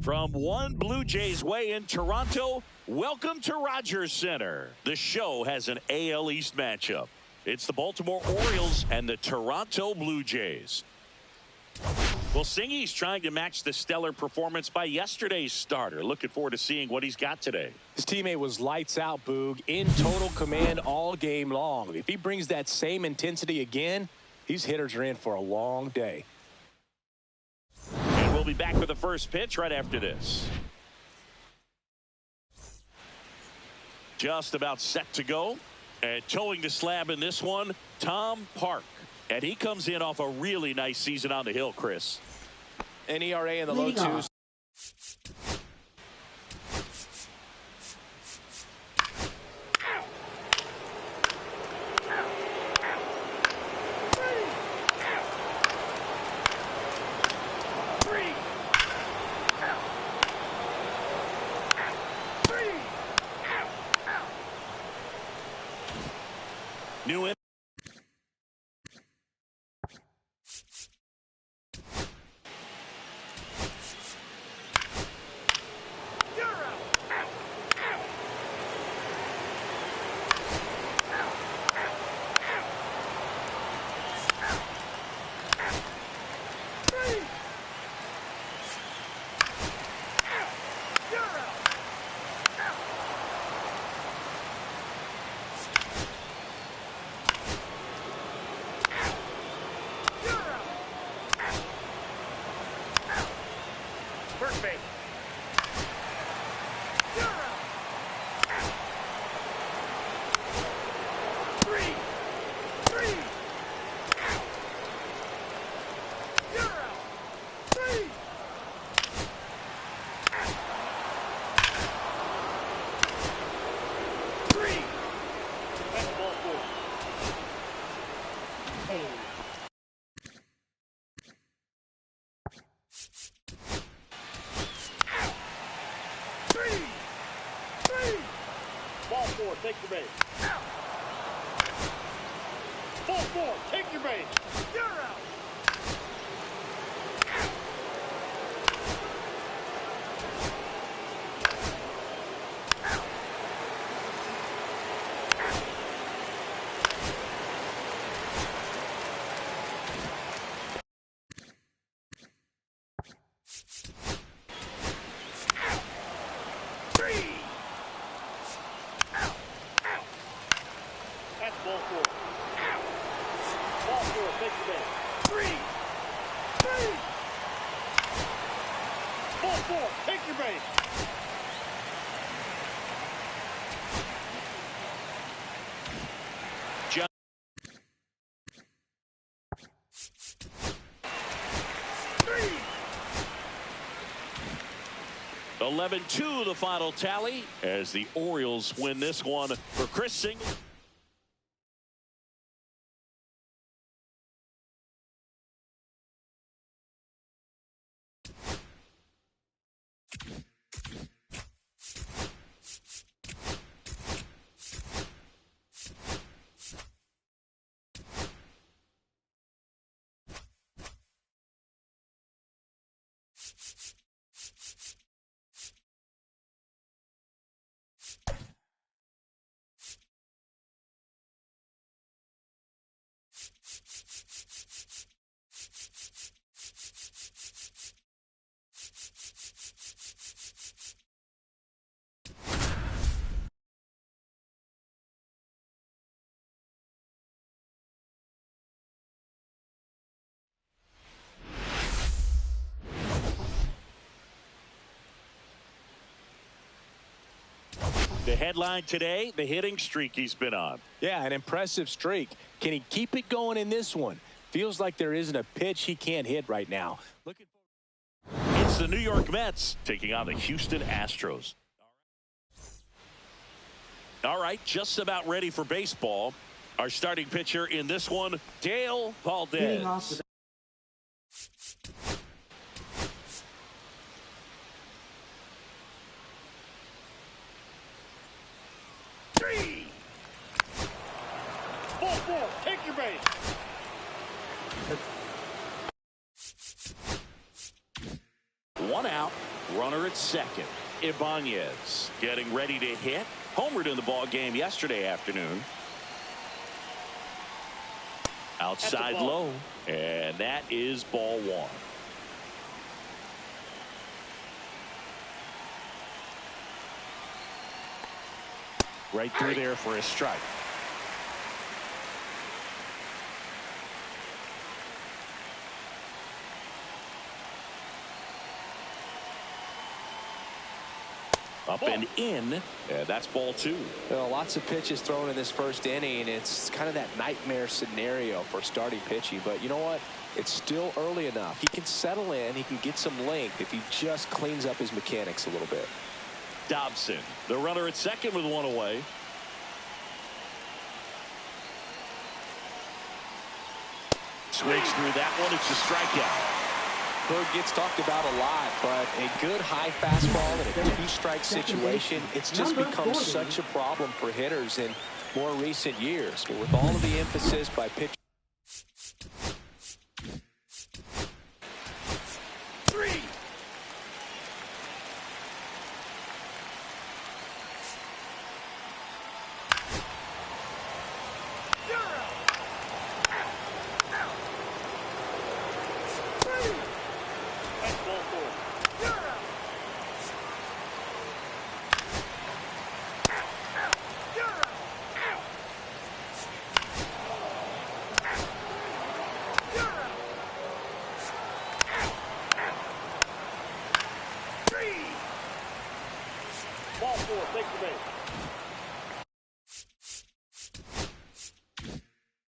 From one Blue Jays way in Toronto, welcome to Rogers Center. The show has an AL East matchup. It's the Baltimore Orioles and the Toronto Blue Jays. Well, Singy's trying to match the stellar performance by yesterday's starter. Looking forward to seeing what he's got today. His teammate was lights out, Boog, in total command all game long. If he brings that same intensity again, these hitters are in for a long day. And we'll be back with the first pitch right after this. Just about set to go. And towing the slab in this one, Tom Park. And he comes in off a really nice season on the hill, Chris. An ERA in the low twos. New in. Take your base. Ball four, take your base. You're out. Ball four. Ball four, take your base. Three. Ball four, take your base. John. 11-2 the final tally as the Orioles win this one for Chris Singy. The headline today, the hitting streak he's been on. Yeah, an impressive streak. Can he keep it going in this one? Feels like there isn't a pitch he can't hit right now. It's the New York Mets taking on the Houston Astros. All right, just about ready for baseball. Our starting pitcher in this one, Dale Valdez. Ball four, take your base. One out, runner second. Ibanez getting ready to hit. Homered in the ball game yesterday afternoon. Outside low, and that is ball one. Right through there for a strike. Up and in, and that's ball two. Well, lots of pitches thrown in this first inning. It's kind of that nightmare scenario for starting pitching. But you know what? It's still early enough. He can settle in. He can get some length if he just cleans up his mechanics a little bit. Dobson, the runner at second with one away. Swings through that one. It's a strikeout. Bird gets talked about a lot, but a good high fastball in a two-strike situation, it's just become such a problem for hitters in more recent years. But with all of the emphasis by pitchers.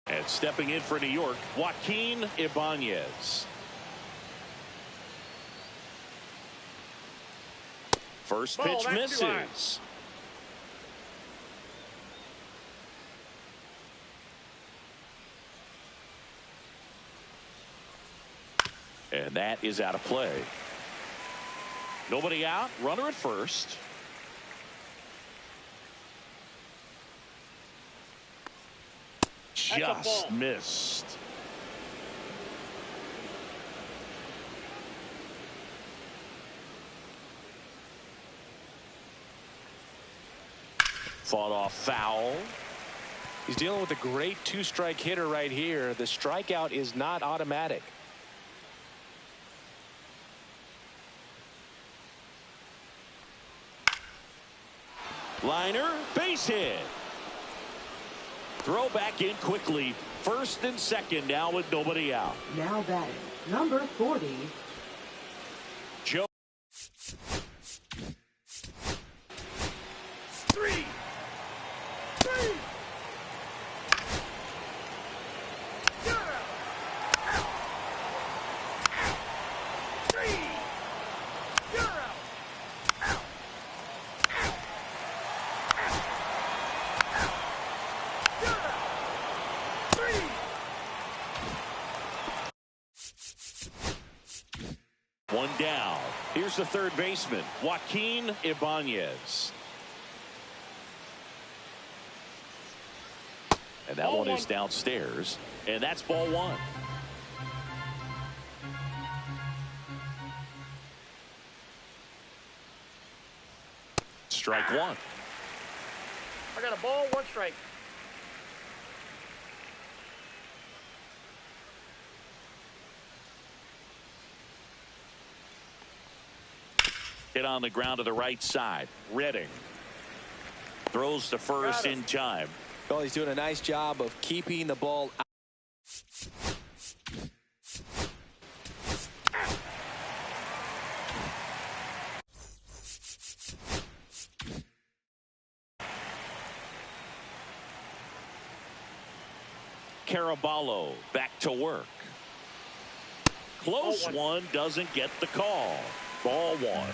And stepping in for New York, Joaquin Ibanez. First pitch misses. And that is out of play. Nobody out, runner at first. Just missed. Fought off foul. He's dealing with a great two-strike hitter right here. The strikeout is not automatic. Liner, base hit. Throw back in quickly. First and second now with nobody out. Now batting, number 40. Joe. 3. One down. Here's the third baseman, Joaquin Ibanez. And that one is downstairs. And that's ball one. Strike one. I got a ball, one strike. Hit on the ground to the right side. Redding throws to first in time. Well, he's doing a nice job of keeping the ball out. Caraballo back to work. Close one, doesn't get the call. Ball one.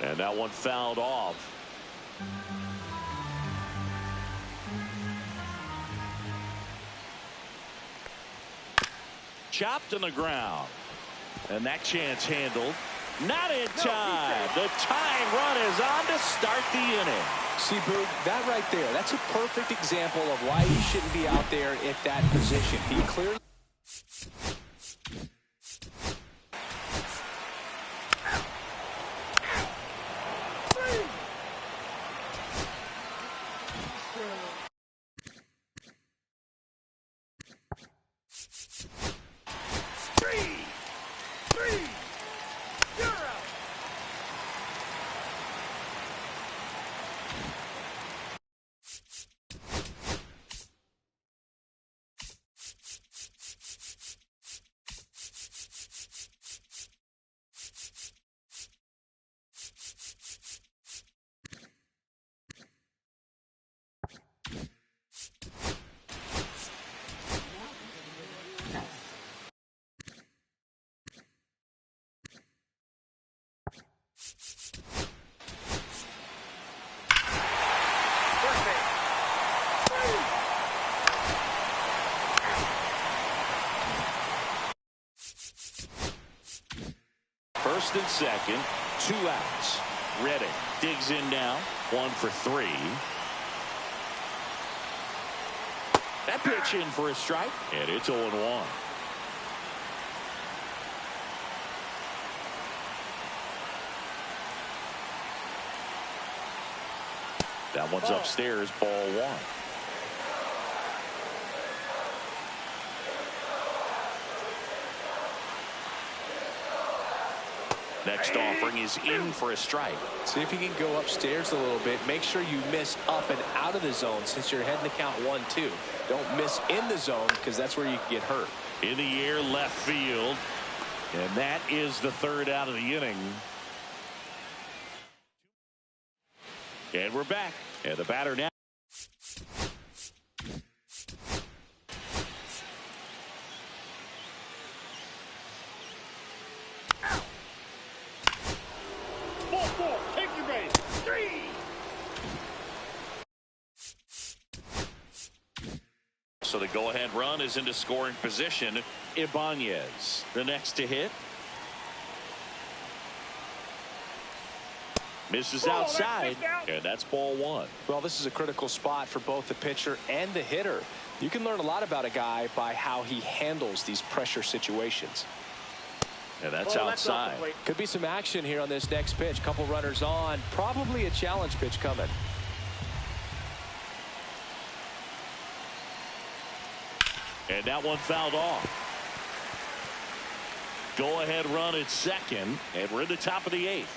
And that one fouled off. Chopped on the ground. And that chance handled. Not in time. The tying run is on to start the inning. See, Boog, that right there, that's a perfect example of why he shouldn't be out there at that position. He clearly... First and second, 2 outs. Reddick digs in now, 1 for 3. That pitch in for a strike, and it's 0-1. That one's upstairs, ball 1. Next offering is in for a strike. See if you can go upstairs a little bit. Make sure you miss up and out of the zone since you're heading to count 1-2. Don't miss in the zone because that's where you can get hurt. In the air, left field. And that is the 3rd out of the inning. And we're back. And the batter now. Ball 4. Take your base. 3. So the go-ahead run is into scoring position. Ibanez, the next to hit. Misses outside, and that's ball 1. Well, this is a critical spot for both the pitcher and the hitter. You can learn a lot about a guy by how he handles these pressure situations. And that's outside. Could be some action here on this next pitch. Couple runners on. Probably a challenge pitch coming. And that one fouled off. Go-ahead run at second, and we're in the top of the 8th.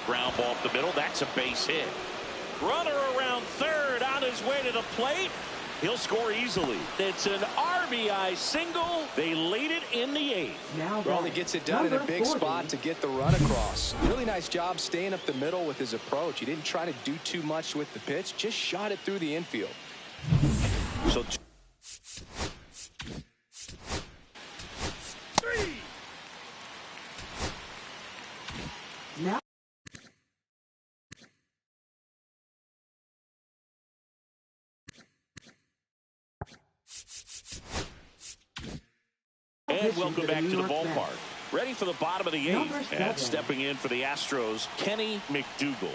Ground ball up the middle. That's a base hit. Runner around third on his way to the plate. He'll score easily. It's an RBI single. They lead it in the 8th. Well, he gets it done in a big spot to get the run across. Really nice job staying up the middle with his approach. He didn't try to do too much with the pitch. Just shot it through the infield. So 3. Now and welcome back to the ballpark. Ready for the bottom of the 8th. And 7. stepping in for the Astros, Kenny McDougal.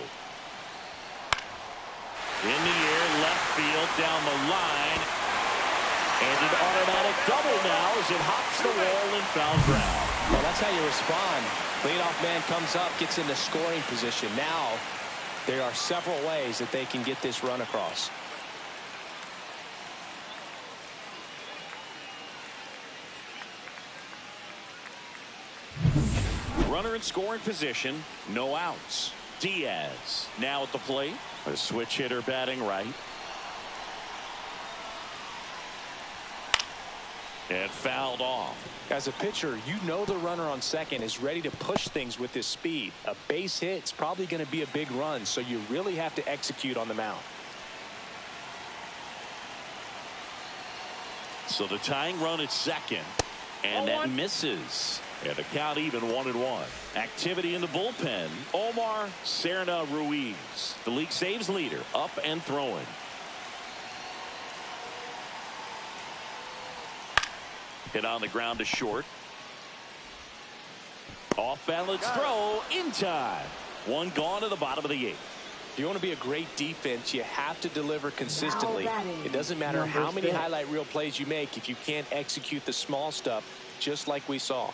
In the air, left field, down the line. And an automatic double now as it hops the wall and foul ground. Well, that's how you respond. Leadoff man comes up, gets into scoring position. Now, there are several ways that they can get this run across. Runner in scoring position, no outs. Diaz now at the plate. A switch hitter batting right. And fouled off. As a pitcher, you know the runner on second is ready to push things with his speed. A base hit's probably going to be a big run, so you really have to execute on the mound. So the tying run at second. And that misses. And the count even 1-1. Activity in the bullpen. Omar Serna Ruiz, the league saves leader, up and throwing. Hit on the ground to short. Off balance throw in time. One gone to the bottom of the 8th. If you want to be a great defense, you have to deliver consistently. It doesn't matter how many highlight reel plays you make if you can't execute the small stuff, just like we saw.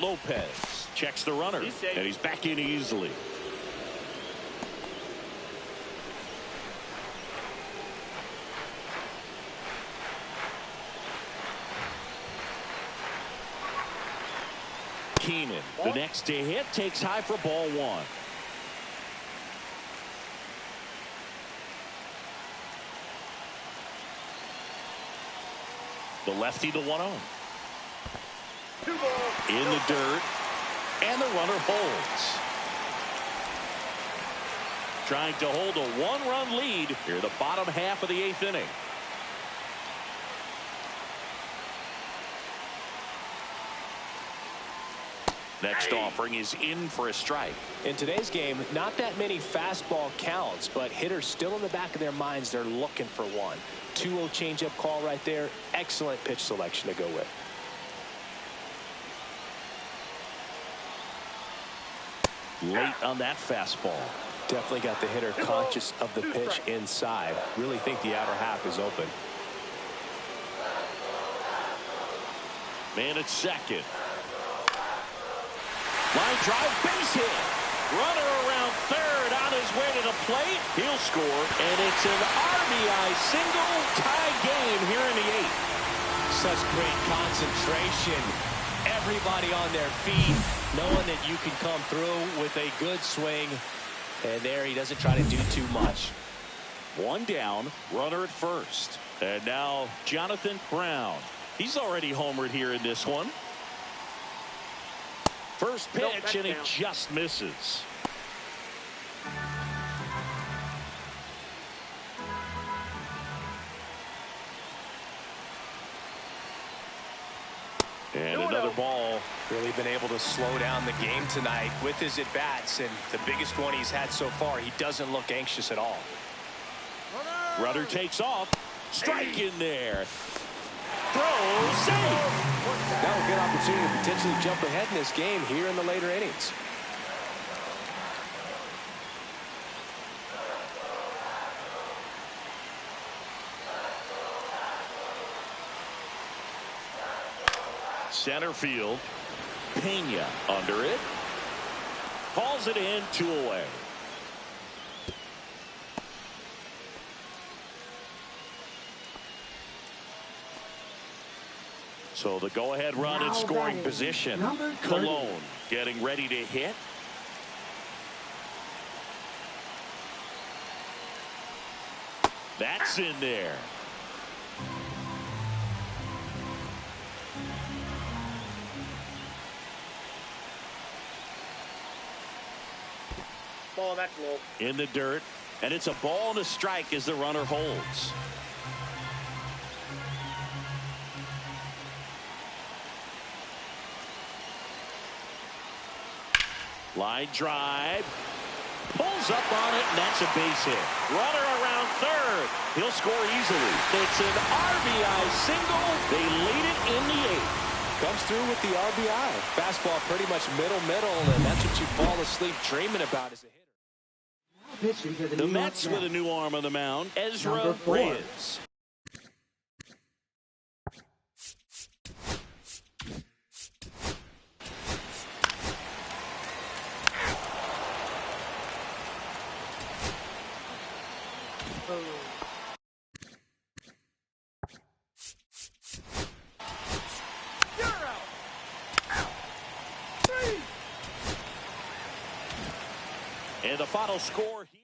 Lopez checks the runner, and he's back in easily. Keenan, the next to hit, takes high for ball 1. The lefty to 1-0. In the dirt, and the runner holds. Trying to hold a 1-run lead here, the bottom half of the 8th inning. Next offering is in for a strike. In today's game, not that many fastball counts, but hitters still in the back of their minds, they're looking for one. 2-0 changeup call right there. Excellent pitch selection to go with. Late on that fastball. Definitely got the hitter conscious of the pitch inside. Really think the outer half is open. Man at second. Line drive, base hit. Runner around third, on his way to the plate. He'll score, and it's an RBI single, tie game here in the 8th. Such great concentration. Everybody on their feet, knowing that you can come through with a good swing. And there he doesn't try to do too much. One down, runner at first. And now Jonathan Brown. He's already homered here in this one. First pitch, and it just misses. And another ball. Really been able to slow down the game tonight with his at-bats, and the biggest one he's had so far. He doesn't look anxious at all. Runner takes off. Strike in there. Throw, safe. Now a good opportunity to potentially jump ahead in this game here in the later innings. Center field. Pena under it. Calls it in, 2 away. So the go-ahead run in scoring position. Cologne getting ready to hit. That's in there. Ball, that's low. In the dirt, and it's a ball and a strike as the runner holds. Line drive. Pulls up on it, and that's a base hit. Runner around third. He'll score easily. It's an RBI single. They lead it in the 8th. Comes through with the RBI. Fastball pretty much middle, and that's what you fall asleep dreaming about as a hitter. The Mets with a new arm on the mound, Ezra Reyes. And the final score here.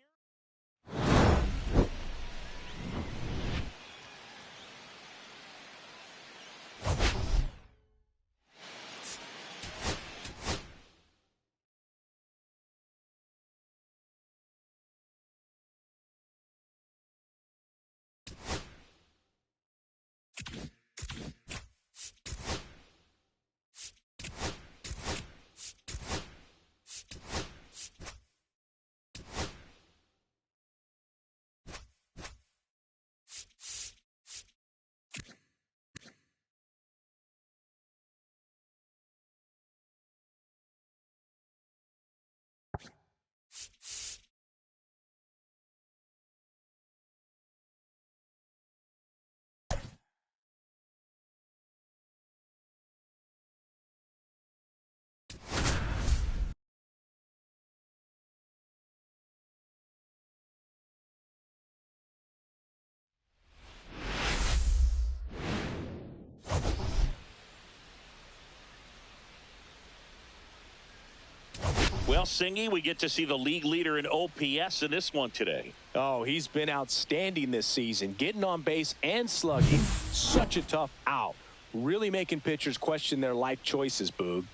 Well, Singy, we get to see the league leader in OPS in this one today. Oh, he's been outstanding this season, getting on base and slugging. Such a tough out. Really making pitchers question their life choices, Boog.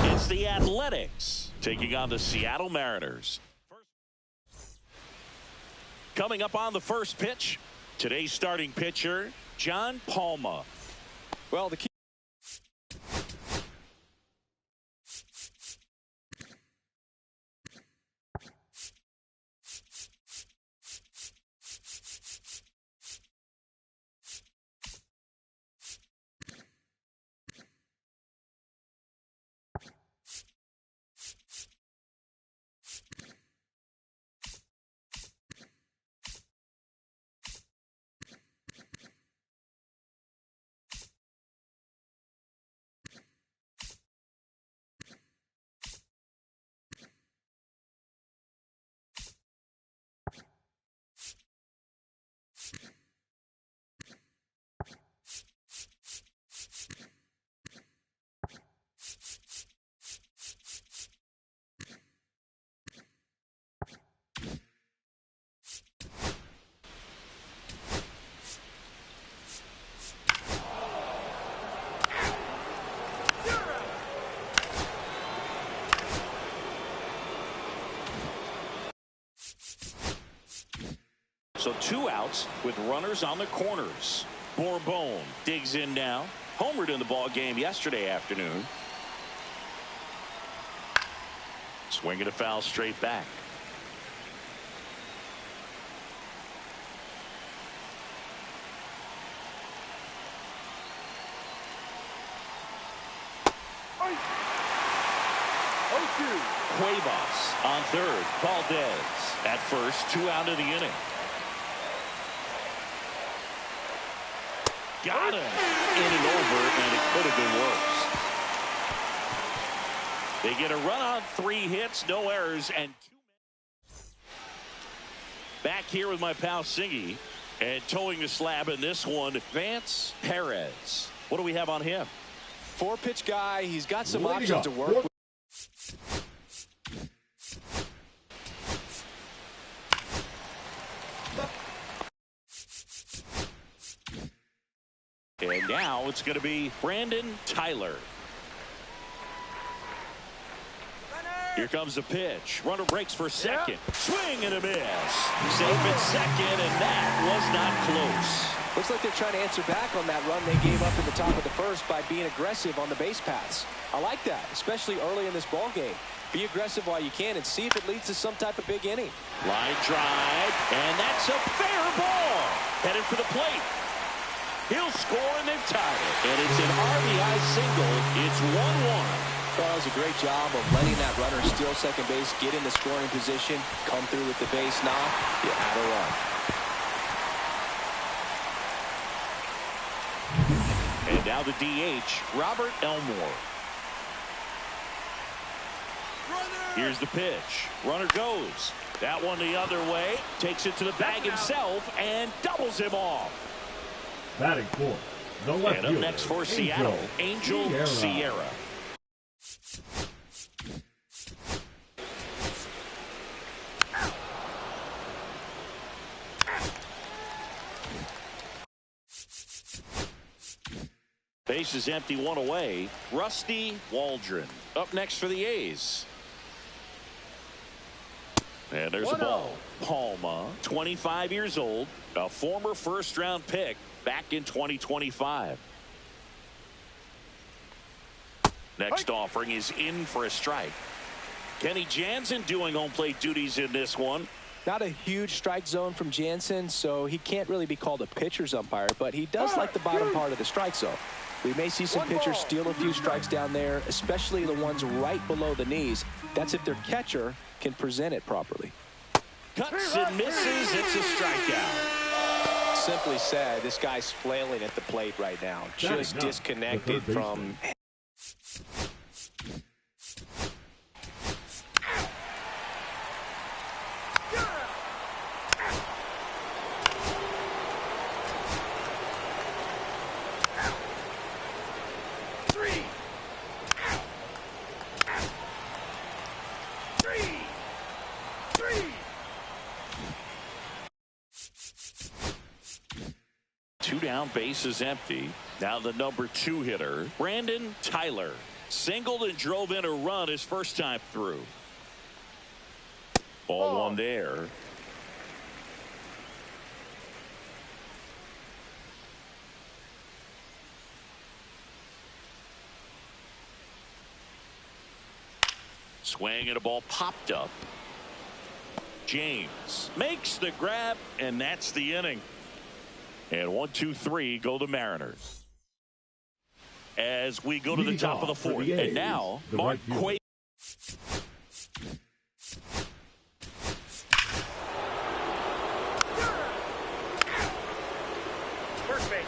It's the Athletics taking on the Seattle Mariners. Coming up on the first pitch, today's starting pitcher, John Palma. Well, the key. So 2 outs with runners on the corners. Bourbon digs in now. Homered in the ball game yesterday afternoon. Swinging a foul straight back. Cuevas on third. Valdez at first. 2 out of the inning. Got him. In and over, and it could have been worse. They get a run on 3 hits, no errors, and 2 back here with my pal Singy, and towing the slab in this one, Vance Perez. What do we have on him? 4-pitch guy. He's got some options to work with. And now it's going to be Brandon Tyler. Here comes the pitch. Runner breaks for second. Swing and a miss. Safe at second, and that was not close. Looks like they're trying to answer back on that run they gave up in the top of the first by being aggressive on the base paths. I like that, especially early in this ball game. Be aggressive while you can and see if it leads to some type of big inning. Line drive, and that's a fair ball. Headed for the plate. He'll score, and they've tied it. And it's an RBI single. It's 1-1. Well, that was a great job of letting that runner steal second base, get in the scoring position, come through with the base knock. You had a run. And now the DH, Robert Elmore. Here's the pitch. Runner goes. That one the other way. Takes it to the bag himself and doubles him off. Batting fourth, the left And up next for Seattle, Angel Sierra. Base is empty, 1 away. Rusty Waldron up next for the A's. And there's a ball. Palma, 25 years old, a former first-round pick back in 2025. Next offering is in for a strike. Kenny Jansen doing home plate duties in this one. Not a huge strike zone from Jansen, so he can't really be called a pitcher's umpire, but he does like the bottom part of the strike zone. We may see some pitchers steal a few strikes down there, especially the ones right below the knees. That's if their catcher can present it properly. Cuts and misses. It's a strikeout. Simply said, this guy's flailing at the plate right now. Just disconnected from... Two down, bases empty. Now the number 2 hitter, Brandon Tyler. Singled and drove in a run his first time through. Ball one there. Swing and a ball popped up. James makes the grab, and that's the inning. And 1, 2, 3 go the Mariners. As we go to the top of the 4th. And now, Mark Quaid. First base.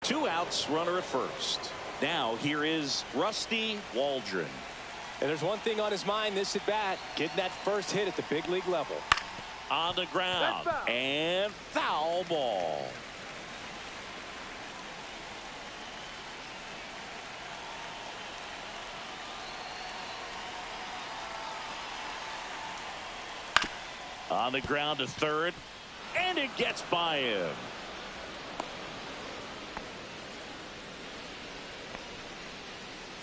2 outs, runner at first. Now here is Rusty Waldron. And there's one thing on his mind this at bat, getting that first hit at the big league level. On the ground, and foul ball. On the ground to third, and it gets by him.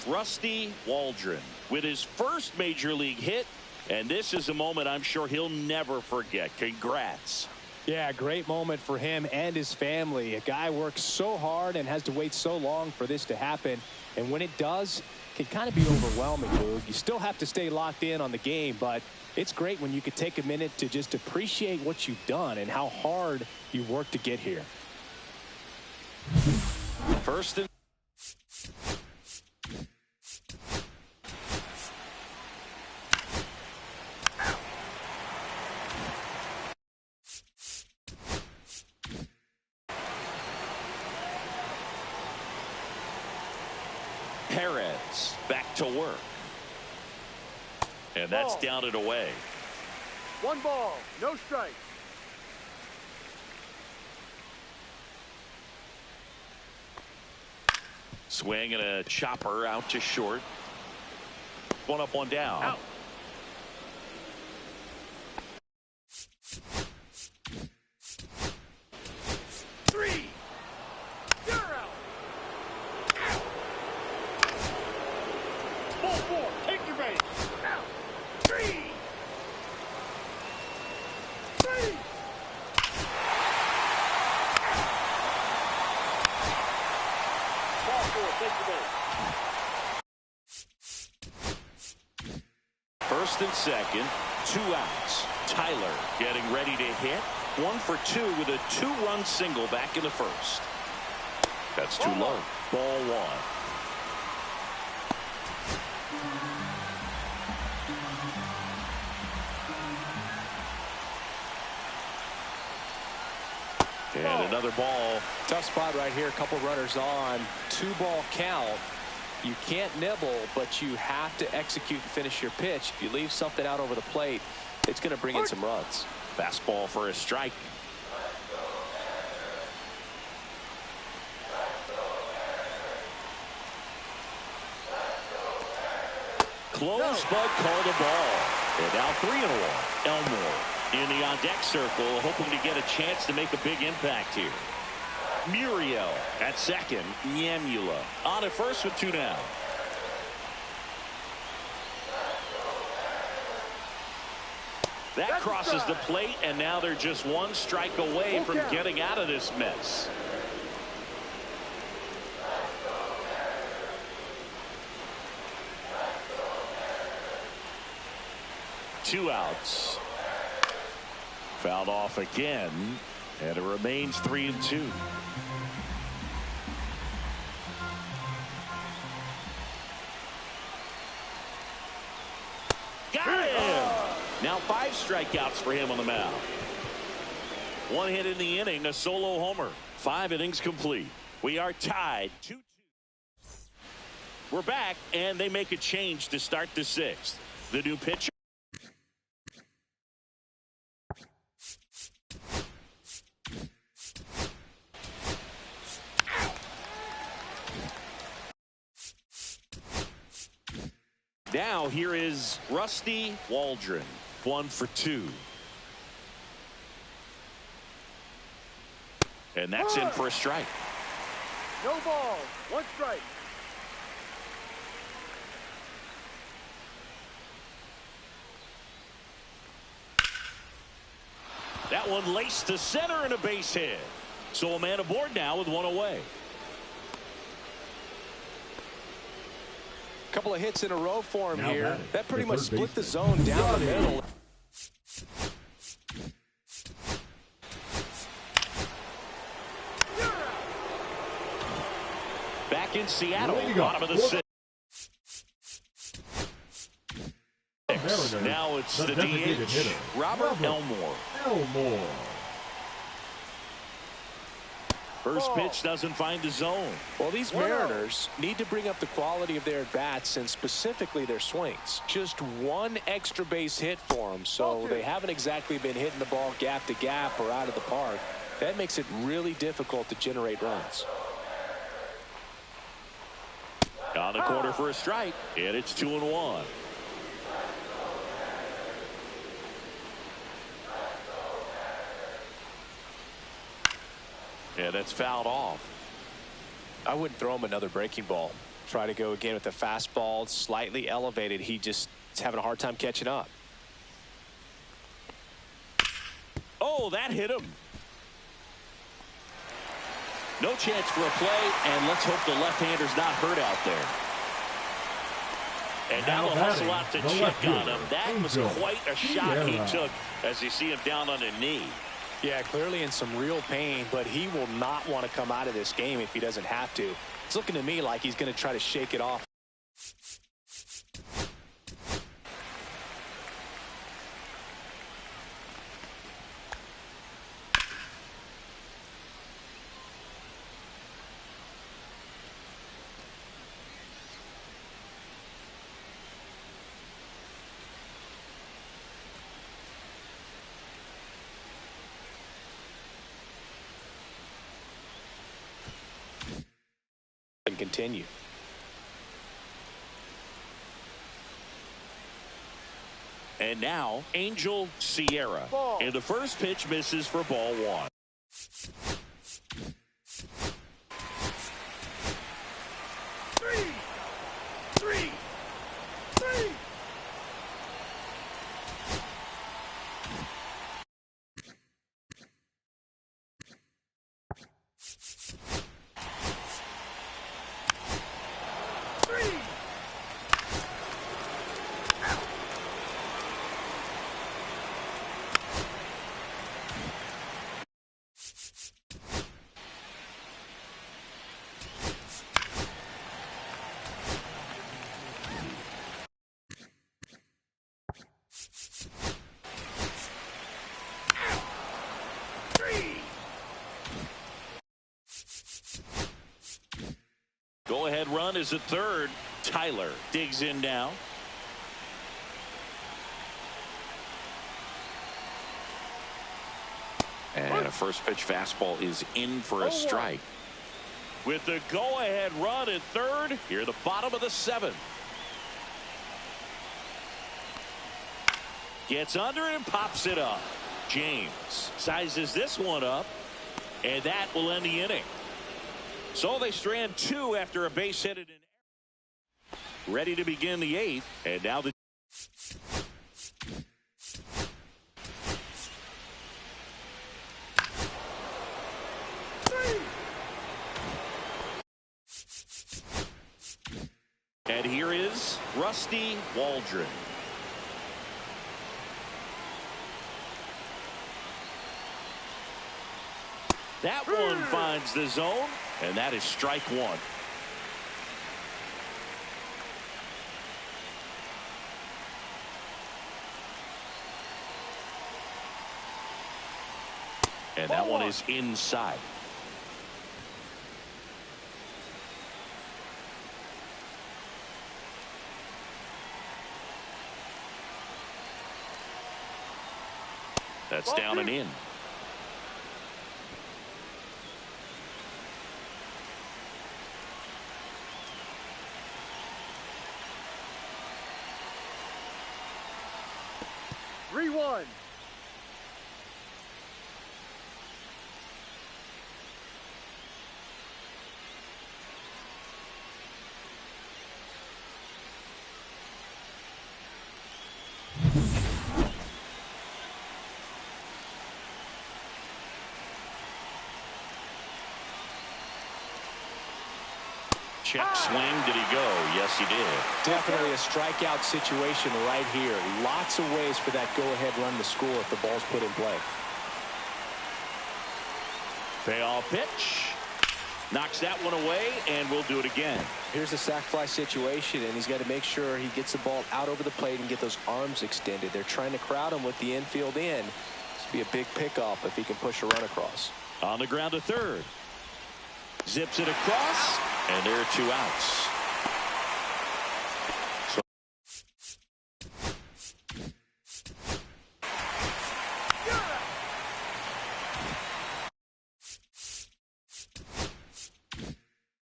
Rusty Waldron with his first major league hit, and this is a moment I'm sure he'll never forget. Congrats. Yeah, great moment for him and his family. A guy works so hard and has to wait so long for this to happen, and when it does, it can kind of be overwhelming, Boog. You still have to stay locked in on the game, but it's great when you could take a minute to just appreciate what you've done and how hard you've worked to get here. First and Perez back to work. And that's down and away. 1 ball, no strike. Swing and a chopper out to short. 1 up, 1 down. Out. First and second, 2 outs. Tyler getting ready to hit. 1 for 2 with a 2-run single back in the first. That's too low. Ball 1. And another ball. Tough spot right here. A couple runners on. 2-ball count. You can't nibble, but you have to execute and finish your pitch. If you leave something out over the plate, it's going to bring in some runs. Fastball for a strike. Close, but called a ball. And now 3-1. Elmore in the on-deck circle, hoping to get a chance to make a big impact here. Muriel at second. Yamula on at first with 2 down. That crosses the plate, and now they're just 1 strike away from getting out of this mess. 2 outs. Fouled off again, and it remains 3-2. Got him! Now 5 strikeouts for him on the mound. 1 hit in the inning, a solo homer. 5 innings complete. We are tied 2-2. We're back, and they make a change to start the 6th. The new pitcher. Now here is Rusty Waldron. 1 for 2. And that's in for a strike. No ball. 1 strike. That one laced to center and a base hit. So a man aboard now with 1 away. Couple of hits in a row for him Now here. batting, That pretty the much third split the baseman. zone down the middle. Back in Seattle, There you go. bottom of the 6th. Now it's the designated DH, hitter, Robert Elmore. First pitch doesn't find the zone. Well, these Mariners need to bring up the quality of their at-bats and specifically their swings. Just 1 extra base hit for them, so they haven't exactly been hitting the ball gap to gap or out of the park. That makes it really difficult to generate runs. On the corner for a strike, and it's 2-1. And that's fouled off. I wouldn't throw him another breaking ball. Try to go again with the fastball, slightly elevated. He just is having a hard time catching up. Oh, that hit him. No chance for a play, and let's hope the left-hander's not hurt out there. And now they'll hustle out to check on him. That was quite a shot he took as you see him down on a knee. Yeah, clearly in some real pain, but he will not want to come out of this game if he doesn't have to. It's looking to me like he's going to try to shake it off. And continue. And now Angel Sierra. And the first pitch misses for ball 1. Three. Go-ahead run is at third. Tyler digs in now. And a first pitch fastball is in for a strike. With the go-ahead run at third, here the bottom of the 7th. Gets under it and pops it up. James sizes this one up, and that will end the inning. So they strand 2 after a base hit. Ready to begin the 8th, and now the and here is Rusty Waldron. That one finds the zone, and that is strike one. And that one is inside. That's down and in. One. Check swing. Did he go? Yes, he did. Definitely a strikeout situation right here. Lots of ways for that go-ahead run to score if the ball's put in play. Payoff pitch. Knocks that one away, and we'll do it again. Here's a sac fly situation, and he's got to make sure he gets the ball out over the plate and get those arms extended. They're trying to crowd him with the infield in. This will be a big pickoff if he can push a run across. On the ground to third. Zips it across, and there are 2 outs.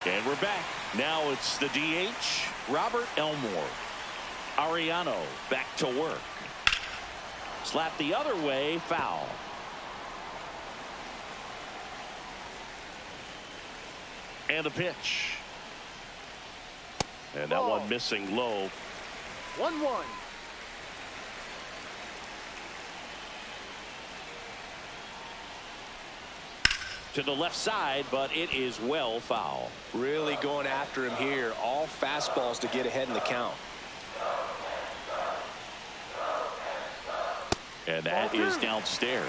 And we're back. Now it's the DH, Robert Elmore. Ariano back to work. Slap the other way, foul. And a pitch. And that one missing low. 1-1. To the left side, but it is well foul. Really going after him here. All fastballs to get ahead in the count. And that is downstairs.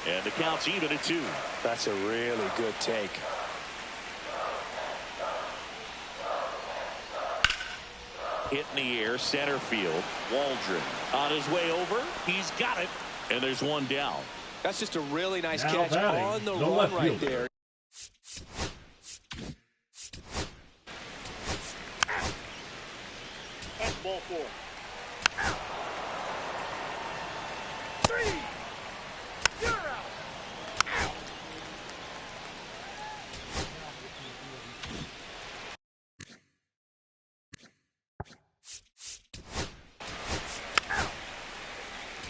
And the count's even at 2. That's a really good take. Hit in the air, center field. Waldron on his way over. He's got it. And there's one down. That's just a really nice Now catch batting, on the the run left right fielder. there. That's ball 4. 3. You're out.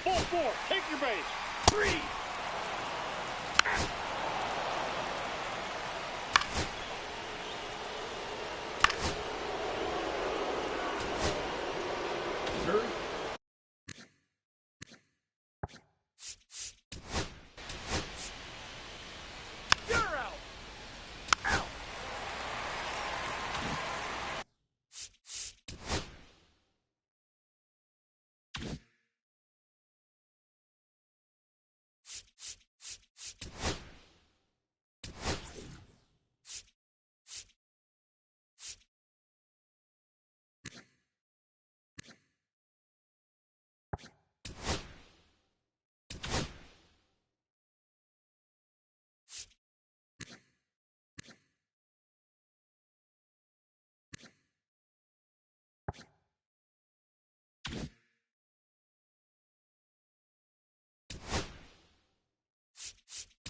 Ball 4. Take your base. 3. Third. You're out.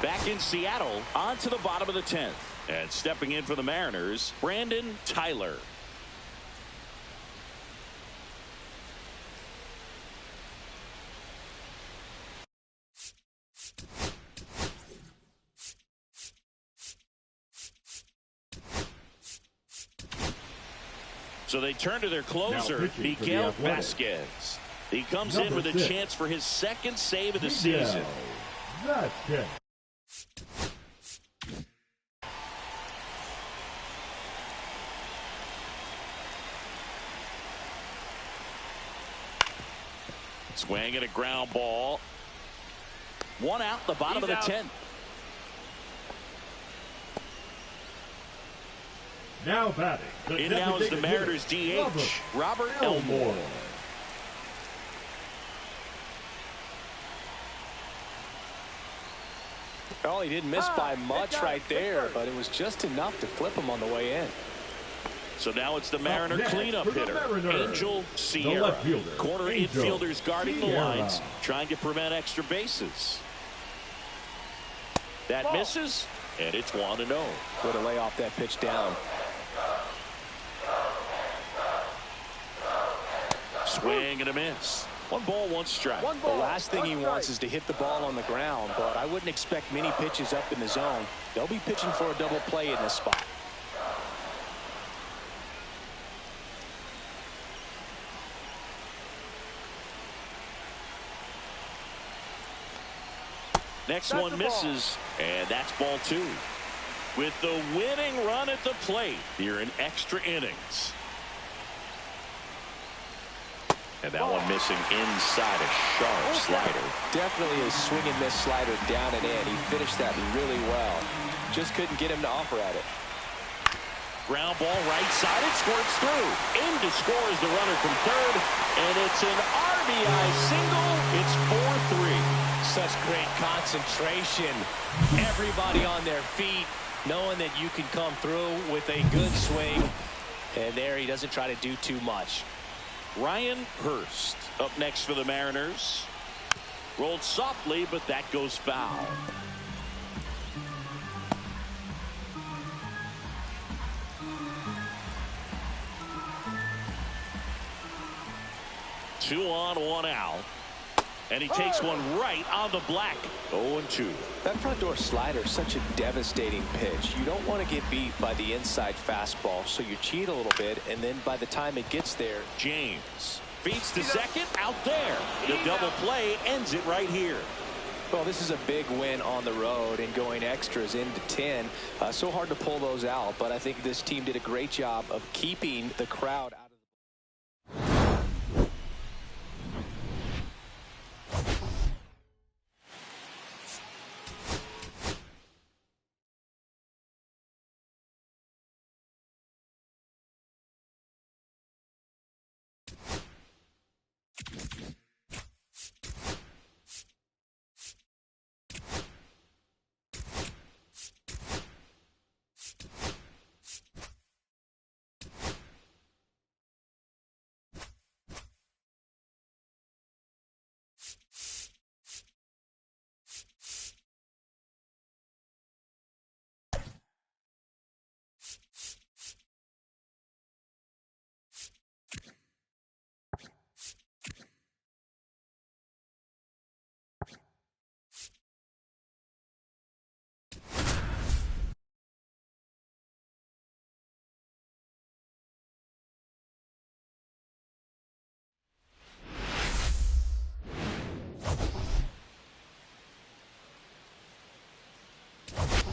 Back in Seattle, on to the bottom of the 10th. And stepping in for the Mariners, Brandon Tyler. So they turn to their closer, pitching for the Miguel Athletics. Vasquez. He comes Number in with a 6. chance for his second save of the Miguel season. Vasquez. Swing and a ground ball. 1 out, the bottom He's of the out. 10th. Now batting. In now is the Mariners DH, Robert Elmore. Well, he didn't miss by much right there, but it was just enough to flip him on the way in. So now it's the Mariner cleanup hitter, Angel Sierra. Corner infielders guarding the lines, trying to prevent extra bases. That misses, and it's 1-0. Way to lay off that pitch down. Swing and a miss. 1 ball, 1 strike. The last thing he wants is to hit the ball on the ground, but I wouldn't expect many pitches up in the zone. They'll be pitching for a double play in this spot. Next one misses, and that's ball 2. With the winning run at the plate here in extra innings. And that one missing inside, a sharp slider. Definitely a swing and miss slider down and in. He finished that really well. Just couldn't get him to offer at it. Ground ball right side, it squirts through. In to score is the runner from third, and it's an RBI single. It's 4-3. Such great concentration. Everybody on their feet, knowing that you can come through with a good swing. And there he doesn't try to do too much. Ryan Hurst up next for the Mariners. Rolled softly, but that goes foul. Two on, 1 out. And he takes one right on the black. 0-2. That front door slider is such a devastating pitch. You don't want to get beat by the inside fastball, so you cheat a little bit, and then by the time it gets there. James feeds to second, out there. The double play ends it right here. Well, this is a big win on the road and going extras into 10. So hard to pull those out, but I think this team did a great job of keeping the crowd out.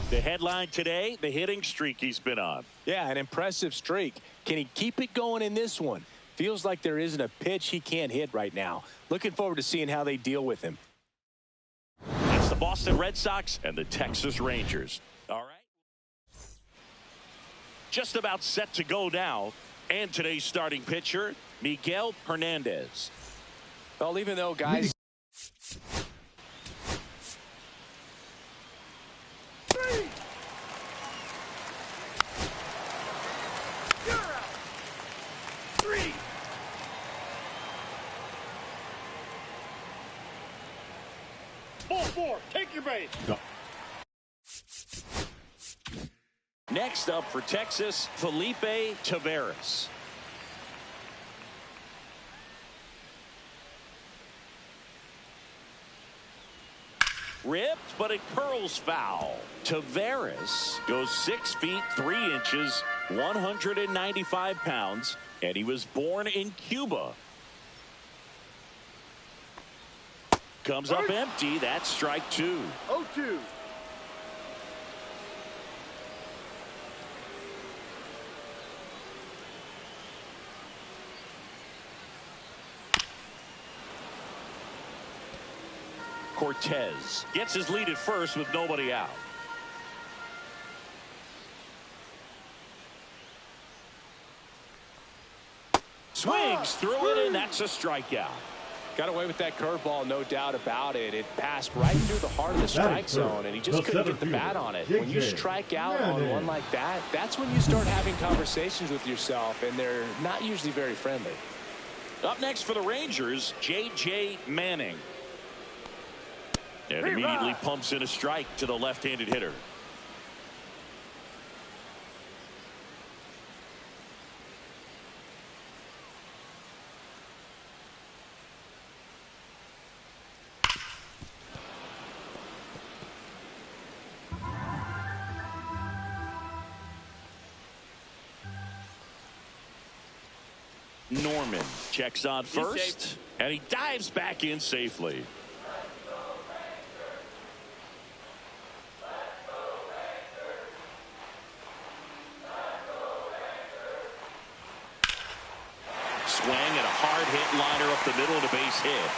The headline today, the hitting streak he's been on. Yeah, an impressive streak. Can he keep it going in this one? Feels like there isn't a pitch he can't hit right now. Looking forward to seeing how they deal with him. It's the Boston Red Sox and the Texas Rangers. All right. Just about set to go now. And today's starting pitcher, Miguel Hernandez. Well, even though guys... Ball 4, take your base. Next up for Texas, Felipe Taveras. Ripped, but it curls foul. Taveras goes 6 feet 3 inches, 195 pounds, and he was born in Cuba. Comes up empty. That's strike 2. 0-2. Cortez gets his lead at first with nobody out. Swings through it, and that's a strikeout. Got away with that curveball, no doubt about it. It passed right through the heart of the strike zone, and he just couldn't get the bat on it. When you strike out on one like that, that's when you start having conversations with yourself, and they're not usually very friendly. Up next for the Rangers, J.J. Manning. And immediately pumps in a strike to the left-handed hitter. Norman checks on first, and he dives back in safely. Swing and a hard hit liner up the middle of the base hit.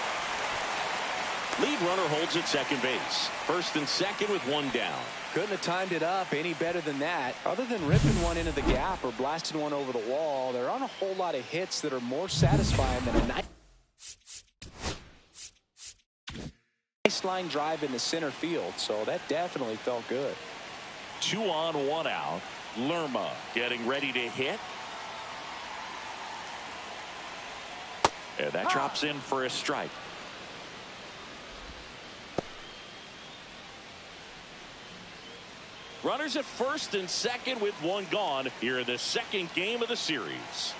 Lead runner holds at second base. First and second with one down. Couldn't have timed it up any better than that. Other than ripping one into the gap or blasting one over the wall, there aren't a whole lot of hits that are more satisfying than a nice line drive in the center field. So that definitely felt good. 2 on, 1 out. Lerma getting ready to hit. And that drops in for a strike. Runners at first and second with one gone here in the second game of the series.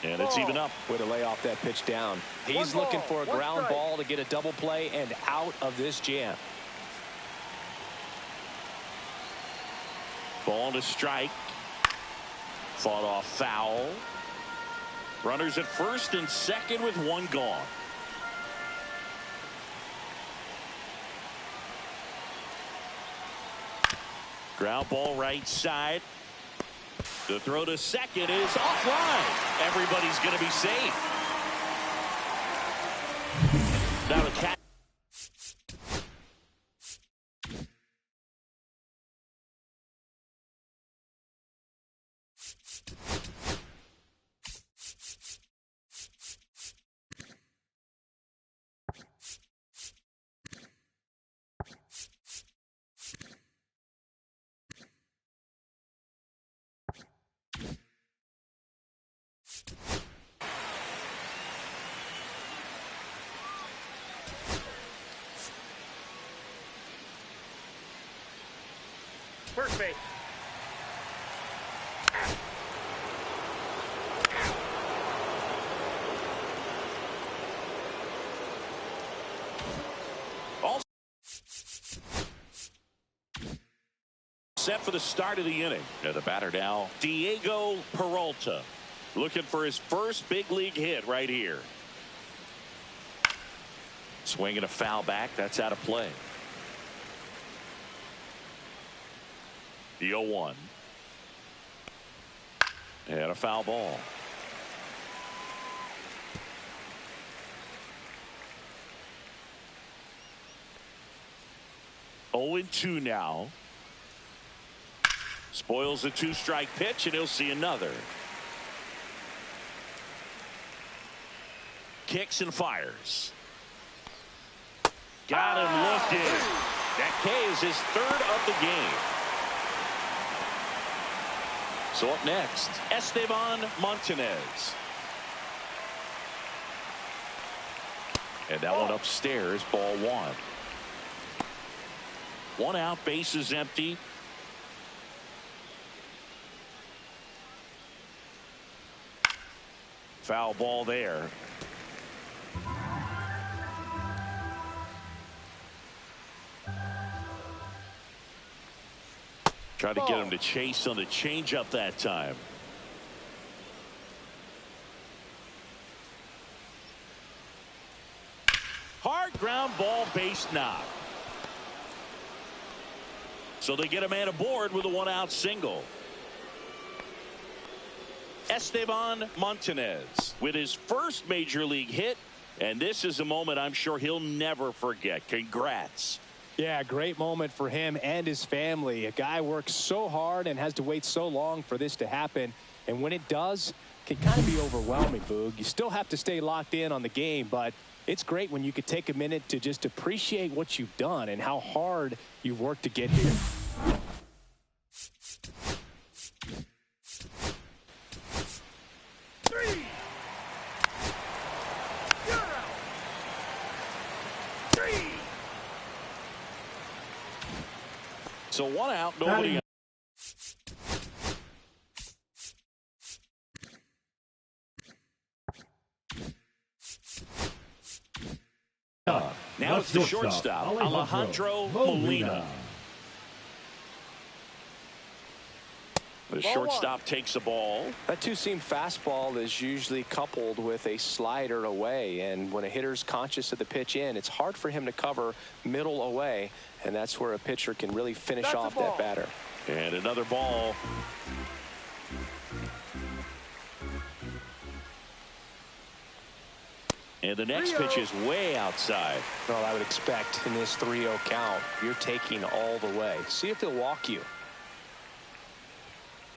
And it's even up. Way to lay off that pitch down. He's looking for a ground ball to get a double play and out of this jam. Ball to strike. Fought off foul. Runners at first and second with one gone. Ground ball right side. The throw to second is offline. Everybody's going to be safe. Now the catch. First base. All set for the start of the inning. And the batter now, Diego Peralta, looking for his first big league hit right here. Swinging a foul back. That's out of play. The 0-1. And a foul ball. Oh and 2 now. Spoils a 2-strike pitch, and he'll see another. Kicks and fires. Got him looking. That K is his third of the game. So up next, Esteban Montanez. And that one upstairs, ball 1. 1 out, base is empty. Foul ball there. Tried to get him to chase on the changeup that time. Hard ground ball, base knock. So they get a man aboard with a 1-out single. Esteban Montanez with his first major league hit, and this is a moment I'm sure he'll never forget. Congrats. Yeah, great moment for him and his family. A guy works so hard and has to wait so long for this to happen. And when it does, it can kind of be overwhelming, Boog. You still have to stay locked in on the game, but it's great when you could take a minute to just appreciate what you've done and how hard you've worked to get here. Three. You're out. Three. So one out, nobody out. Now it's the shortstop, Alejandro Molina. The shortstop takes the ball. That two-seam fastball is usually coupled with a slider away, and when a hitter's conscious of the pitch in, it's hard for him to cover middle away, and that's where a pitcher can really finish off that batter. And another ball. And the next pitch is way outside. Well, I would expect in this 3-0 count, you're taking all the way. See if he'll walk you.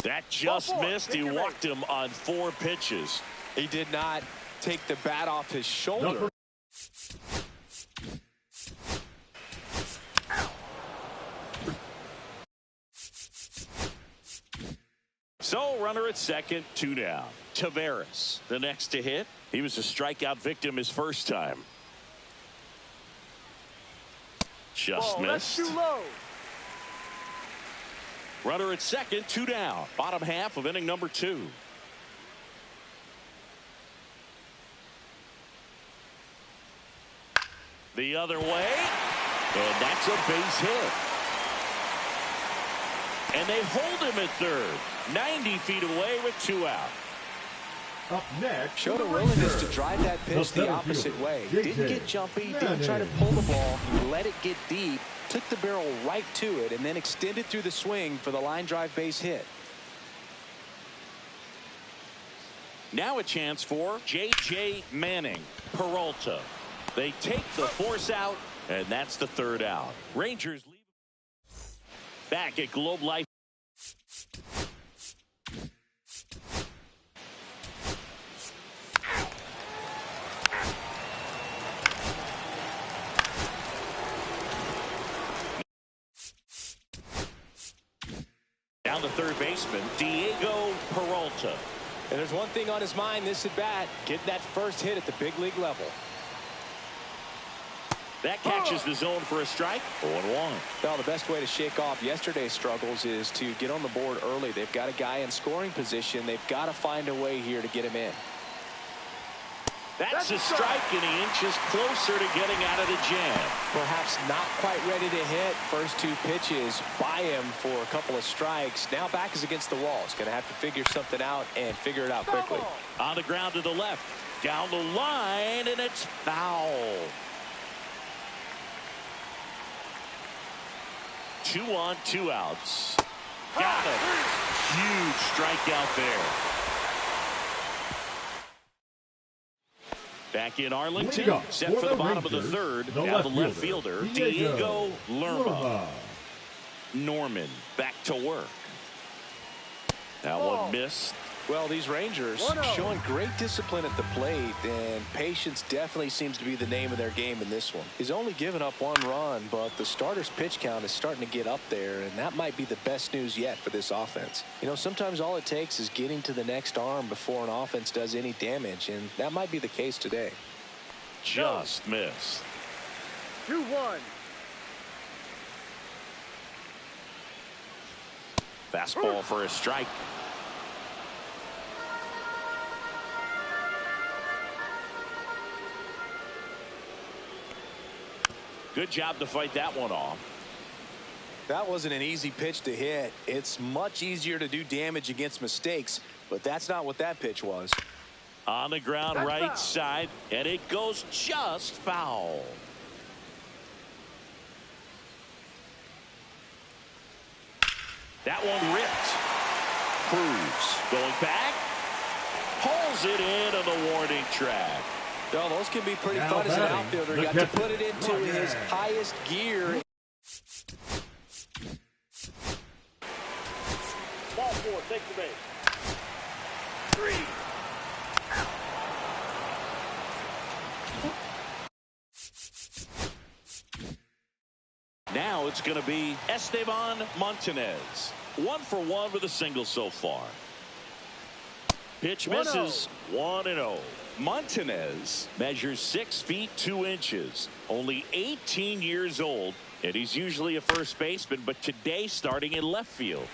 That just missed. He walked him on 4 pitches. He did not take the bat off his shoulder. So runner at second, 2 down. Taveras, the next to hit. He was a strikeout victim his first time. Just missed. That's too low. Runner at second, 2 down. Bottom half of inning number 2. The other way. And that's a base hit. And they hold him at third. 90 feet away with 2 out. Up next, showed a willingness to drive that pitch the opposite way. Didn't get jumpy, didn't try to pull the ball. He let it get deep, took the barrel right to it, and then extended through the swing for the line drive base hit. Now a chance for J.J. Manning. Peralta. They take the force out, and that's the 3rd out. Rangers leave back at Globe Life. Down to third baseman, Diego Peralta. And there's one thing on his mind this at bat, getting that first hit at the big league level. That catches the zone for a strike. 0-1. Well, the best way to shake off yesterday's struggles is to get on the board early. They've got a guy in scoring position. They've got to find a way here to get him in. That's a strike, and he inches closer to getting out of the jam. Perhaps not quite ready to hit. First 2 pitches by him for a couple of strikes. Now back is against the wall. He's going to have to figure something out and figure it out quickly. On the ground to the left. Down the line, and it's foul. 2 on, 2 outs. Got it. Huge strikeout there. Back in Arlington, set for the bottom of the 3rd. Now the left fielder, Diego Lerma. Norman back to work. That one missed. Well, these Rangers showing great discipline at the plate, and patience definitely seems to be the name of their game in this one. He's only given up 1 run, but the starter's pitch count is starting to get up there, and that might be the best news yet for this offense. You know, sometimes all it takes is getting to the next arm before an offense does any damage, and that might be the case today. Just missed. 2-1. Fastball for a strike. Good job to fight that one off. That wasn't an easy pitch to hit. It's much easier to do damage against mistakes, but that's not what that pitch was. On the ground, that's right foul. Side, and it goes just foul. That one ripped. Cruz going back. Pulls it in on the warning track. Well, those can be pretty fun as an outfielder. Got to put it into his highest gear. take the base. 3. Now it's going to be Esteban Montanez. 1 for 1 with a single so far. Pitch misses. 1-0. Montanez measures 6 feet 2 inches. Only 18 years old, and he's usually a first baseman, but today starting in left field.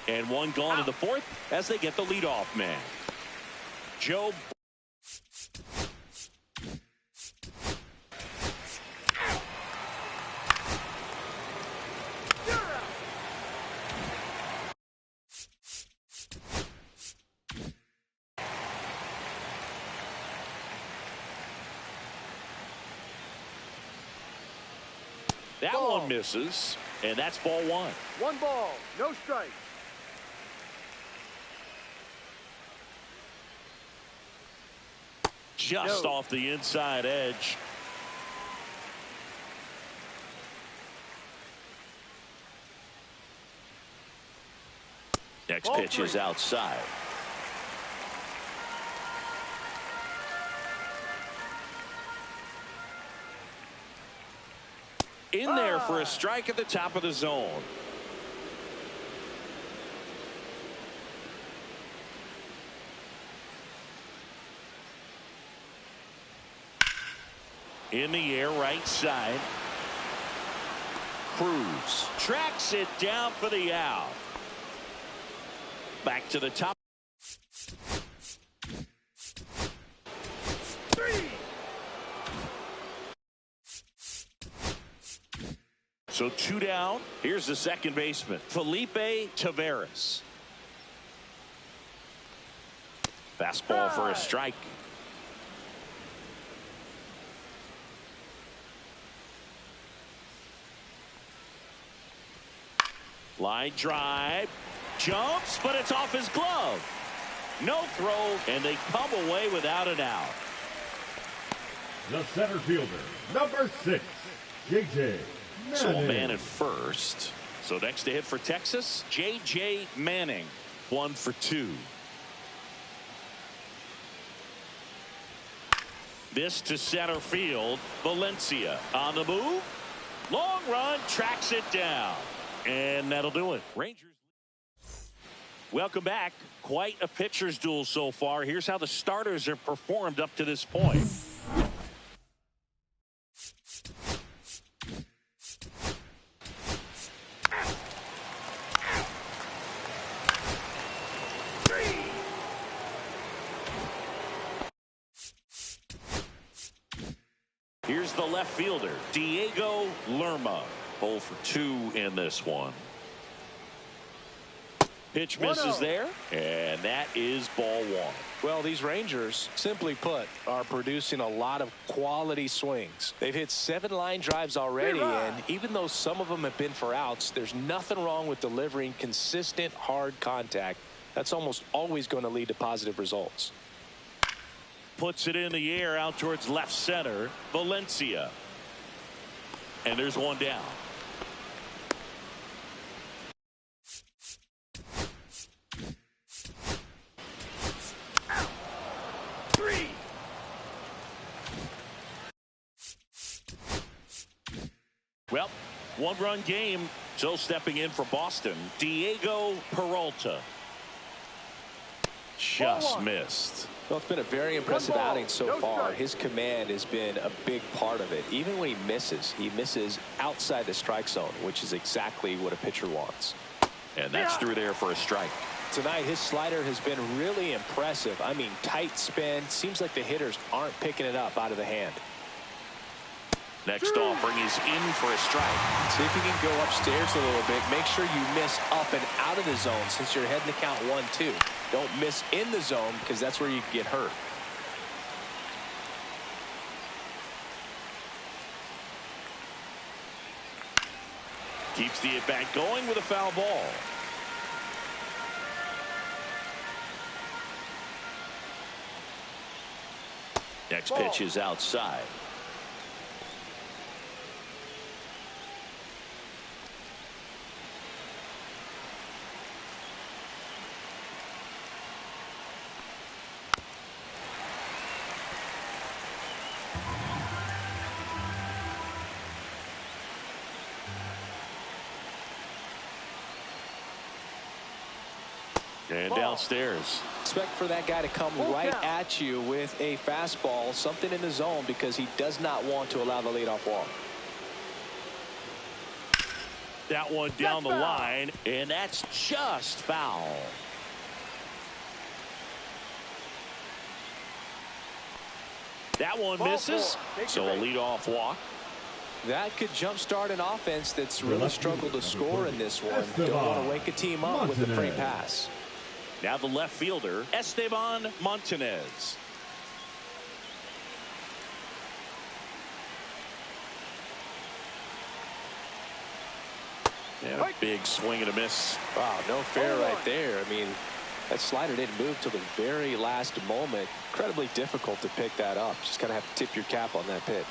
And one gone in the 4th as they get the leadoff man. Joe. That one misses, and that's ball 1. 1 ball, no strike. Just off the inside edge. Next pitch is outside. In there for a strike at the top of the zone. In the air, right side. Cruz tracks it down for the out. Back to the top. 3. So 2 down. Here's the second baseman, Felipe Taveras. Fastball for a strike. Line drive. Jumps, but it's off his glove. No throw, and they come away without an out. The center fielder, number 6, J.J. So a Manning. man at first. So next to hit for Texas, J.J. Manning. 1 for 2. This to center field. Valencia on the move. Long run, tracks it down. And that'll do it. Rangers. Welcome back. Quite a pitcher's duel so far. Here's how the starters have performed up to this point. Here's the left fielder, Diego Lerma. 0 for 2 in this one. Pitch misses there, and that is ball 1. Well, these Rangers, simply put, are producing a lot of quality swings. They've hit 7 line drives already, and even though some of them have been for outs, there's nothing wrong with delivering consistent, hard contact. That's almost always going to lead to positive results. Puts it in the air out towards left center, Valencia. And there's one down. Well, 1-run game. So stepping in for Boston, Diego Peralta. Just missed. Well, it's been a very impressive outing so far. His command has been a big part of it. Even when he misses outside the strike zone, which is exactly what a pitcher wants. And that's through there for a strike. Tonight, his slider has been really impressive. I mean, tight spin. Seems like the hitters aren't picking it up out of the hand. Next offering is in for a strike. See if you can go upstairs a little bit. Make sure you miss up and out of the zone since you're heading to count 1-2. Don't miss in the zone because that's where you can get hurt. Keeps the at-bat going with a foul ball. Next pitch is outside. And downstairs. Expect for that guy to come right at you with a fastball, something in the zone, because he does not want to allow the leadoff walk. That one down the line, and that's just foul. That one misses, so a leadoff walk. That could jumpstart an offense that's really struggled to score in this one. Don't want to wake a team up with the free pass. Now the left fielder, Esteban Montanez. And a big swing and a miss. Wow, no fair right there. I mean, that slider didn't move till the very last moment. Incredibly difficult to pick that up. Just kind of have to tip your cap on that pitch.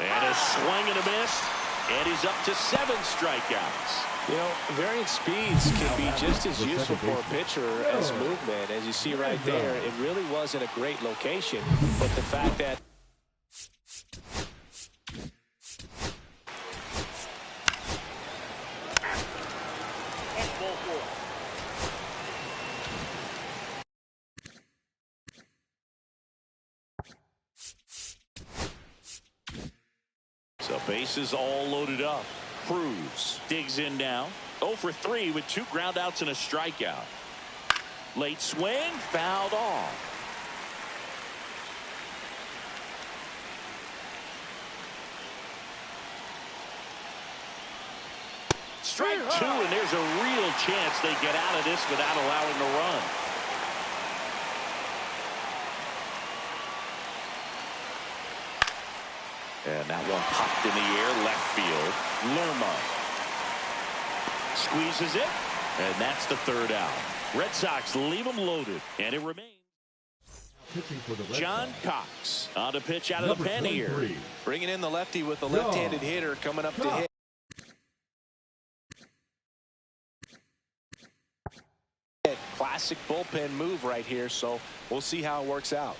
And a swing and a miss. And he's up to 7 strikeouts. You know, varying speeds can be just as useful for a pitcher as movement. As you see right there, it really wasn't a great location. But the fact that so bases all loaded up. Cruz digs in now. 0 for 3 with 2 groundouts and a strikeout. Late swing, fouled off. Strike 2, and there's a real chance they get out of this without allowing the run. And that one popped in the air, left field. Lerma squeezes it, and that's the 3rd out. Red Sox leave them loaded, and it remains John Cox on to pitch out of the pen here. bringing in the lefty with the left-handed hitter coming up to hit. Classic bullpen move right here, so we'll see how it works out.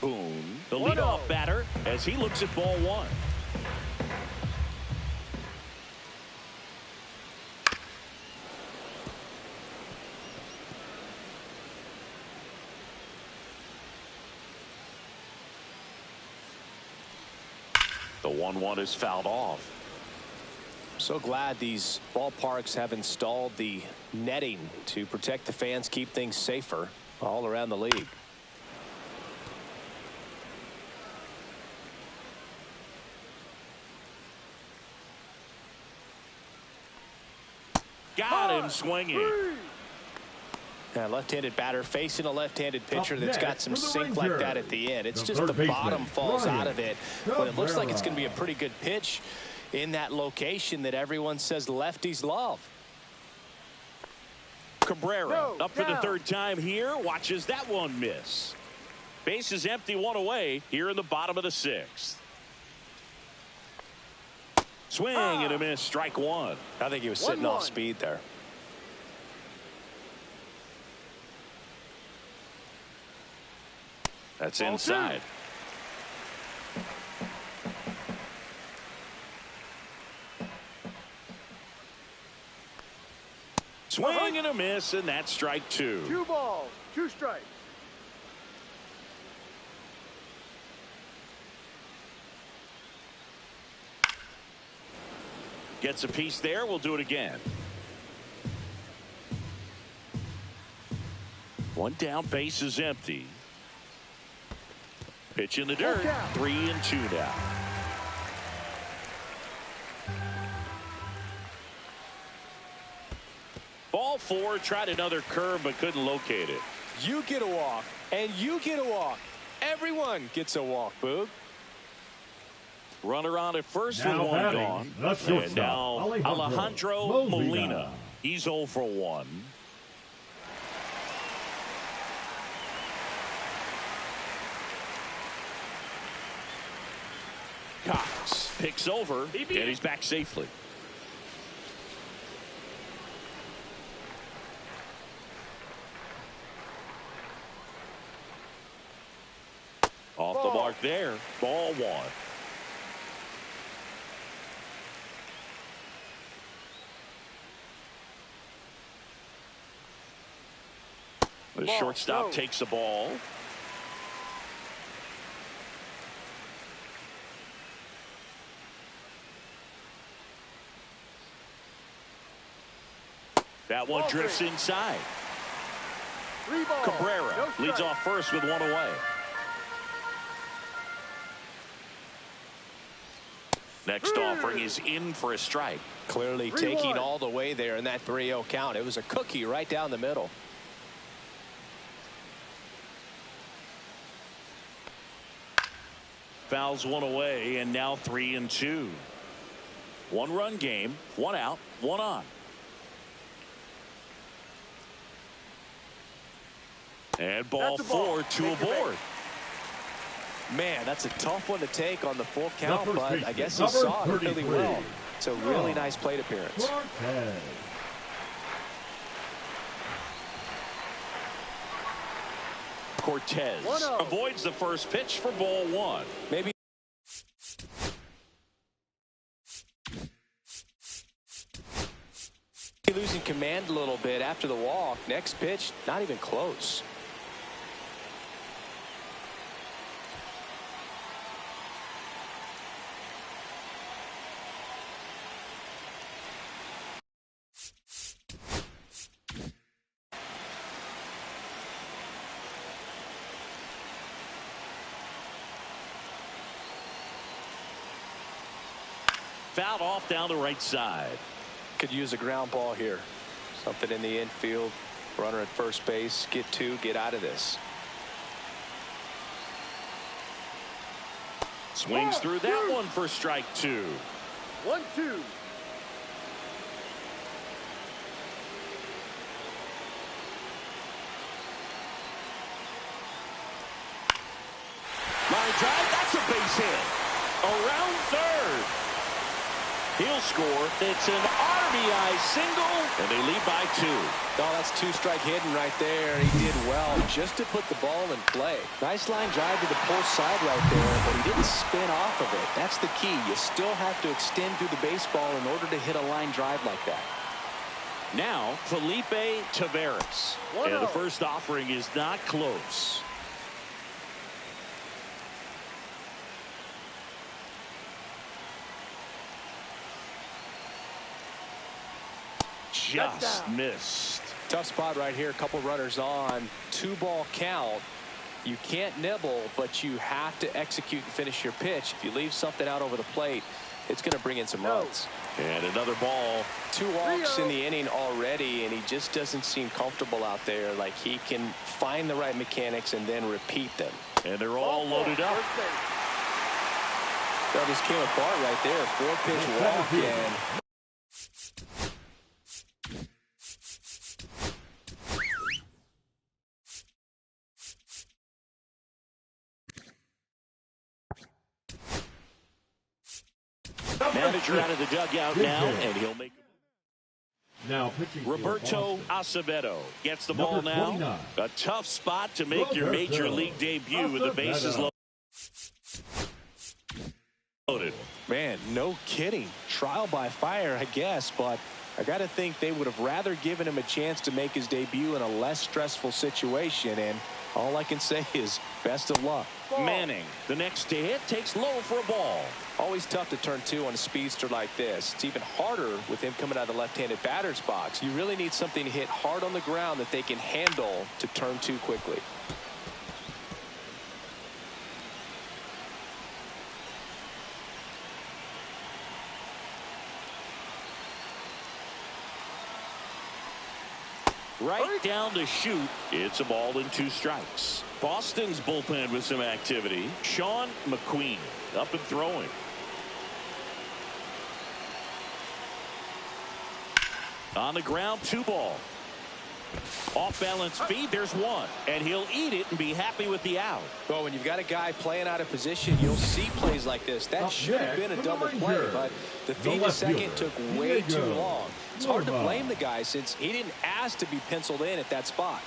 Boone, the leadoff batter, as he looks at ball 1. The 1-1 is fouled off. So glad these ballparks have installed the netting to protect the fans, keep things safer all around the league. Got him swinging. A left-handed batter facing a left-handed pitcher that's got some sink like that at the end. It's just the bottom falls out of it. But it looks like it's going to be a pretty good pitch in that location that everyone says lefties love. Cabrera up for the 3rd time here. Watches that one miss. Base is empty, 1 away here in the bottom of the 6th. Swing and a miss, strike 1. I think he was sitting off speed there. That's inside. Swing and a miss, and that's strike 2. 2 balls, 2 strikes. Gets a piece there. We'll do it again. 1 down, base is empty. Pitch in the dirt. 3-2 now. Ball 4, tried another curve but couldn't locate it. You get a walk, and you get a walk. Everyone gets a walk, Boog. Runner on at first Now with 1 batting, gone. the shortstop, And now Alejandro Molina. He's 0 for 1. Cox picks over, and he's back safely. there. Ball one. The shortstop takes the ball. That one drifts inside. Cabrera leads off first with one away. Next offering is in for a strike. Clearly taking all the way there in that 3-0 count. It was a cookie right down the middle. Fouls one away, and now 3-2. One-run game, one out, one on. And ball four, two aboard. Man, that's a tough one to take on the full count, but I guess he saw it really well. It's a really nice plate appearance. Cortez avoids the first pitch for ball one. Maybe losing command a little bit after the walk. Next pitch, not even close. Fouled off down the right side. Could use a ground ball here. Something in the infield. Runner at first base. Get two. Get out of this. Swings through that one for strike two. 1-2. Line drive. That's a base hit. Around third. He'll score. It's an RBI single, and they lead by two. Oh, that's two-strike hitting right there. He did well just to put the ball in play. Nice line drive to the pull side right there, but he didn't spin off of it. That's the key. You still have to extend through the baseball in order to hit a line drive like that. Now, Felipe Taveras. And the first offering is not close. Just missed. Tough spot right here. A couple runners on. 2-ball count. You can't nibble, but you have to execute and finish your pitch. If you leave something out over the plate, it's going to bring in some runs. And another ball. 2 walks in the inning already, and he just doesn't seem comfortable out there. Like he can find the right mechanics and then repeat them. And they're all loaded up. That just came apart right there. 4-pitch walk and manager out of the dugout now, and he'll make. Now pitching Roberto Acevedo gets the ball now. 29. A tough spot to make your major league debut with the bases loaded. man, no kidding. Trial by fire, I guess, but I got to think they would have rather given him a chance to make his debut in a less stressful situation, and all I can say is best of luck. Manning, the next to hit, takes low for a ball. Always tough to turn two on a speedster like this. It's even harder with him coming out of the left-handed batter's box. You really need something to hit hard on the ground that they can handle to turn two quickly. Right down to shoot. It's a ball and 2 strikes. Boston's bullpen with some activity. Sean McQueen up and throwing. On the ground, 2 ball. Off balance feed, there's 1. And he'll eat it and be happy with the out. Well, when you've got a guy playing out of position, you'll see plays like this. That should have been a double play, but the feed to second took way too long. It's hard to blame the guy since he didn't ask to be penciled in at that spot.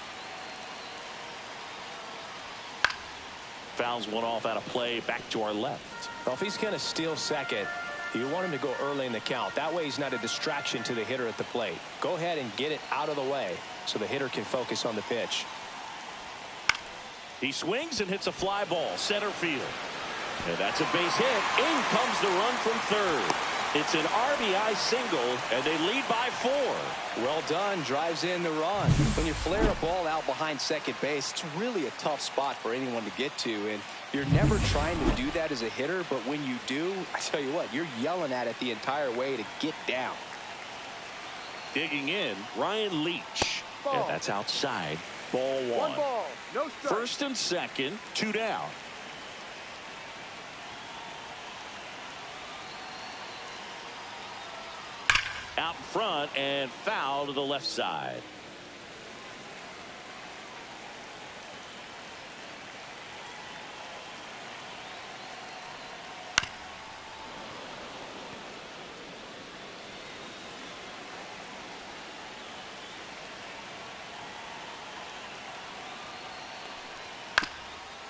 Fouls one off out of play. Back to our left. Well, if he's going to steal second, you want him to go early in the count. That way he's not a distraction to the hitter at the plate. Go ahead and get it out of the way so the hitter can focus on the pitch. He swings and hits a fly ball center field. And that's a base hit. In comes the run from third. It's an RBI single, and they lead by 4. Well done. Drives in the run. When you flare a ball out behind second base, it's really a tough spot for anyone to get to. And you're never trying to do that as a hitter. But when you do, I tell you what, you're yelling at it the entire way to get down. Digging in, Ryan Leach. Ball. And that's outside. Ball 1. 1 ball, no strike. First and second, 2 down. Out in front and foul to the left side.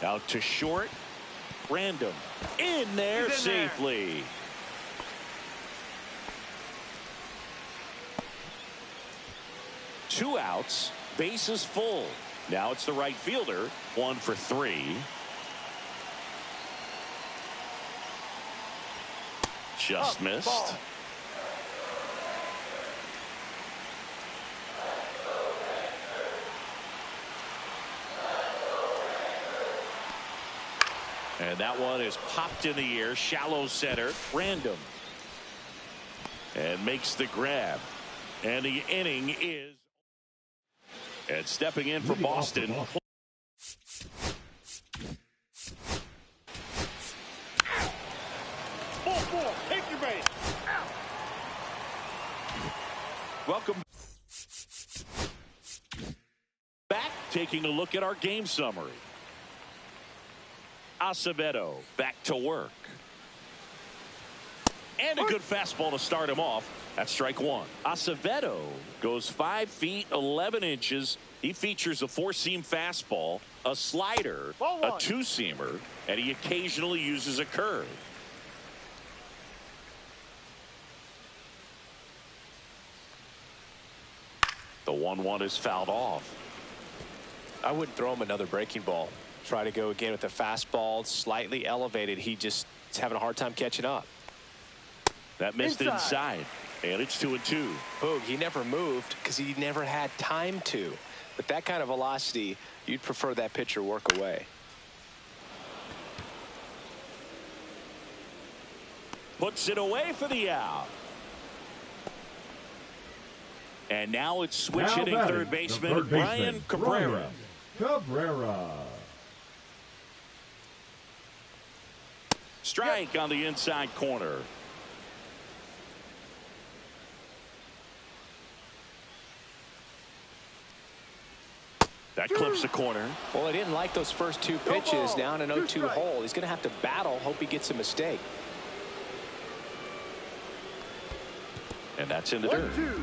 Out to short. Random. In there safely. Two outs, bases full. Now it's the right fielder, 1 for 3. Just missed. Ball. And that one is popped in the air, shallow center, Random. And makes the grab. And the inning is. And stepping in for Boston. Ball 4, take your base. Out. Welcome back. Taking a look at our game summary. Acevedo back to work. And a good fastball to start him off. That's strike 1. Acevedo goes 5 feet 11 inches. He features a 4-seam fastball, a slider, a 2-seamer, and he occasionally uses a curve. The 1-1 is fouled off. I wouldn't throw him another breaking ball. Try to go again with the fastball, slightly elevated. He just is having a hard time catching up. That missed inside. And it's 2-2. Boog, he never moved because he never had time to. With that kind of velocity, you'd prefer that pitcher work away. Puts it away for the out. And now it's switch hitting third baseman Brian Cabrera. Strike on the inside corner. That clips the corner. Well, he didn't like those first 2 pitches down an 0-2 hole. He's going to have to battle, hope he gets a mistake. And that's in the dirt. 1-2.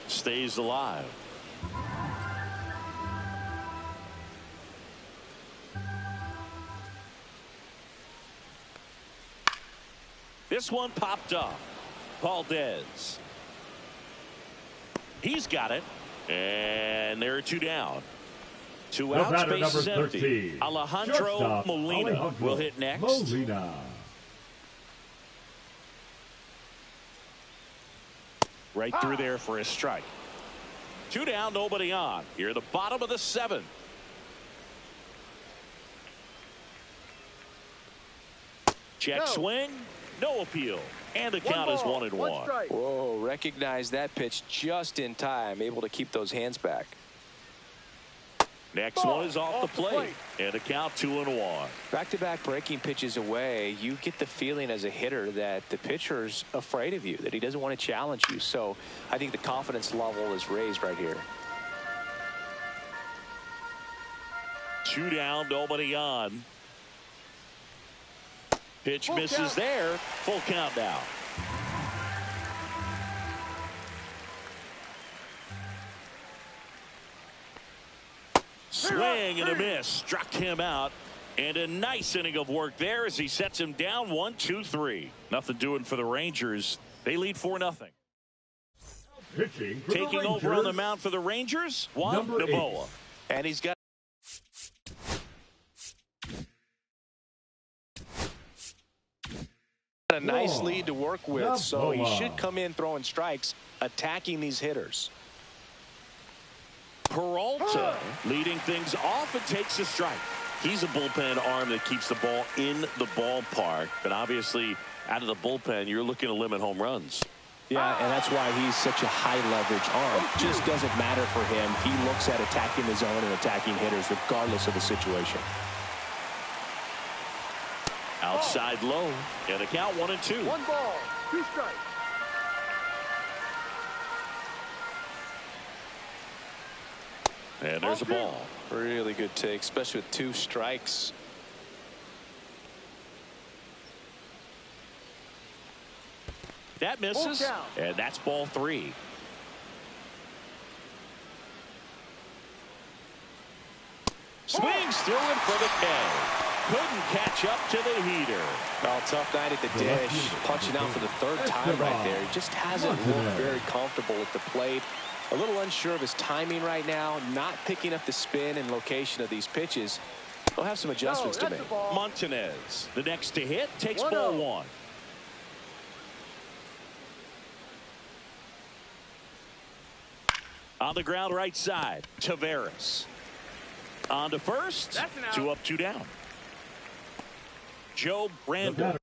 Stays alive. This one popped up. Valdez. He's got it. And there are 2 down. 2 outs, base is empty. Alejandro Molina will hit next. Right through there for a strike. 2 down, nobody on. Here at the bottom of the 7th. Check swing. No appeal. And the count is 1-1. Whoa, recognize that pitch just in time. Able to keep those hands back. Next one is off the plate. And the count 2-1. Back-to-back breaking pitches away. You get the feeling as a hitter that the pitcher's afraid of you, that he doesn't want to challenge you. So I think the confidence level is raised right here. 2 down, nobody on. Pitch misses there. Full count now. Swing and a miss. Struck him out. And a nice inning of work there as he sets him down 1-2-3. Nothing doing for the Rangers. They lead 4-0. Pitching for Taking the over on the Rangers, mound for the Rangers, Juan number Novoa. 8. And he's got a nice lead to work with, so he should come in throwing strikes, attacking these hitters. Peralta leading things off and takes a strike. He's a bullpen arm that keeps the ball in the ballpark, but obviously out of the bullpen you're looking to limit home runs. Yeah, and that's why he's such a high leverage arm. Just doesn't matter for him. He looks at attacking the zone and attacking hitters regardless of the situation. Outside low, and a count 1-2. 1 ball, 2 strikes. And there's a ball. Really good take, especially with 2 strikes. That misses, and that's ball 3. Swings through it for the K. Couldn't catch up to the heater. Oh, tough night at the dish. Punching out for the 3rd time right there. He just hasn't looked very comfortable at the plate. A little unsure of his timing right now. Not picking up the spin and location of these pitches. He'll have some adjustments to make. Montanez, the next to hit, takes ball 1. On the ground right side, Taveras. On to first. 2 up, 2 down. Joe Brandon.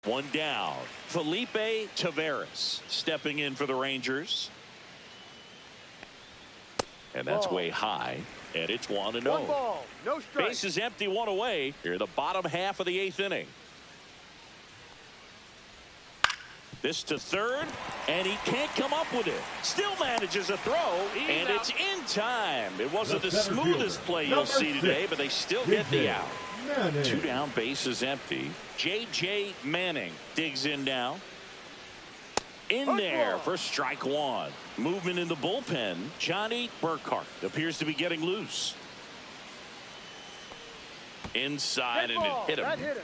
One down. Felipe Taveras stepping in for the Rangers. And that's way high. And it's 1-0. 1 ball, no strike. Base is empty, 1 away. Here in the bottom half of the 8th inning. This to third, and he can't come up with it. Still manages a throw, and it's in time. It wasn't the smoothest play you'll see today, but they still get the out. 2 down, base is empty. J.J. Manning digs in now. In there for strike 1. Movement in the bullpen. Johnny Burkhart appears to be getting loose. Inside, and it hit him.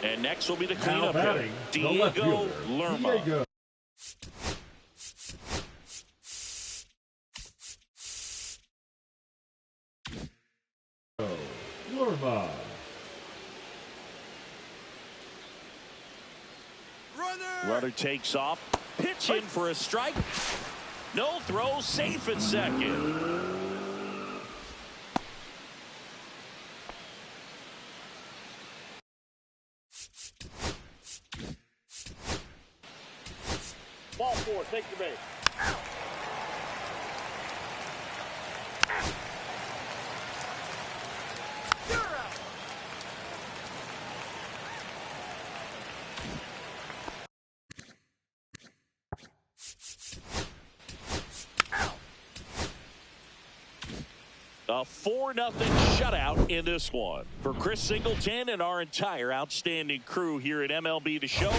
And next will be the cleanup hitter, Diego Lerma. Lerma. Runner takes off. Pitch in for a strike. No throw, safe at second. Ball 4, take the base. You're out. A 4-0 shutout in this one. For Chris Singleton and our entire outstanding crew here at MLB The Show,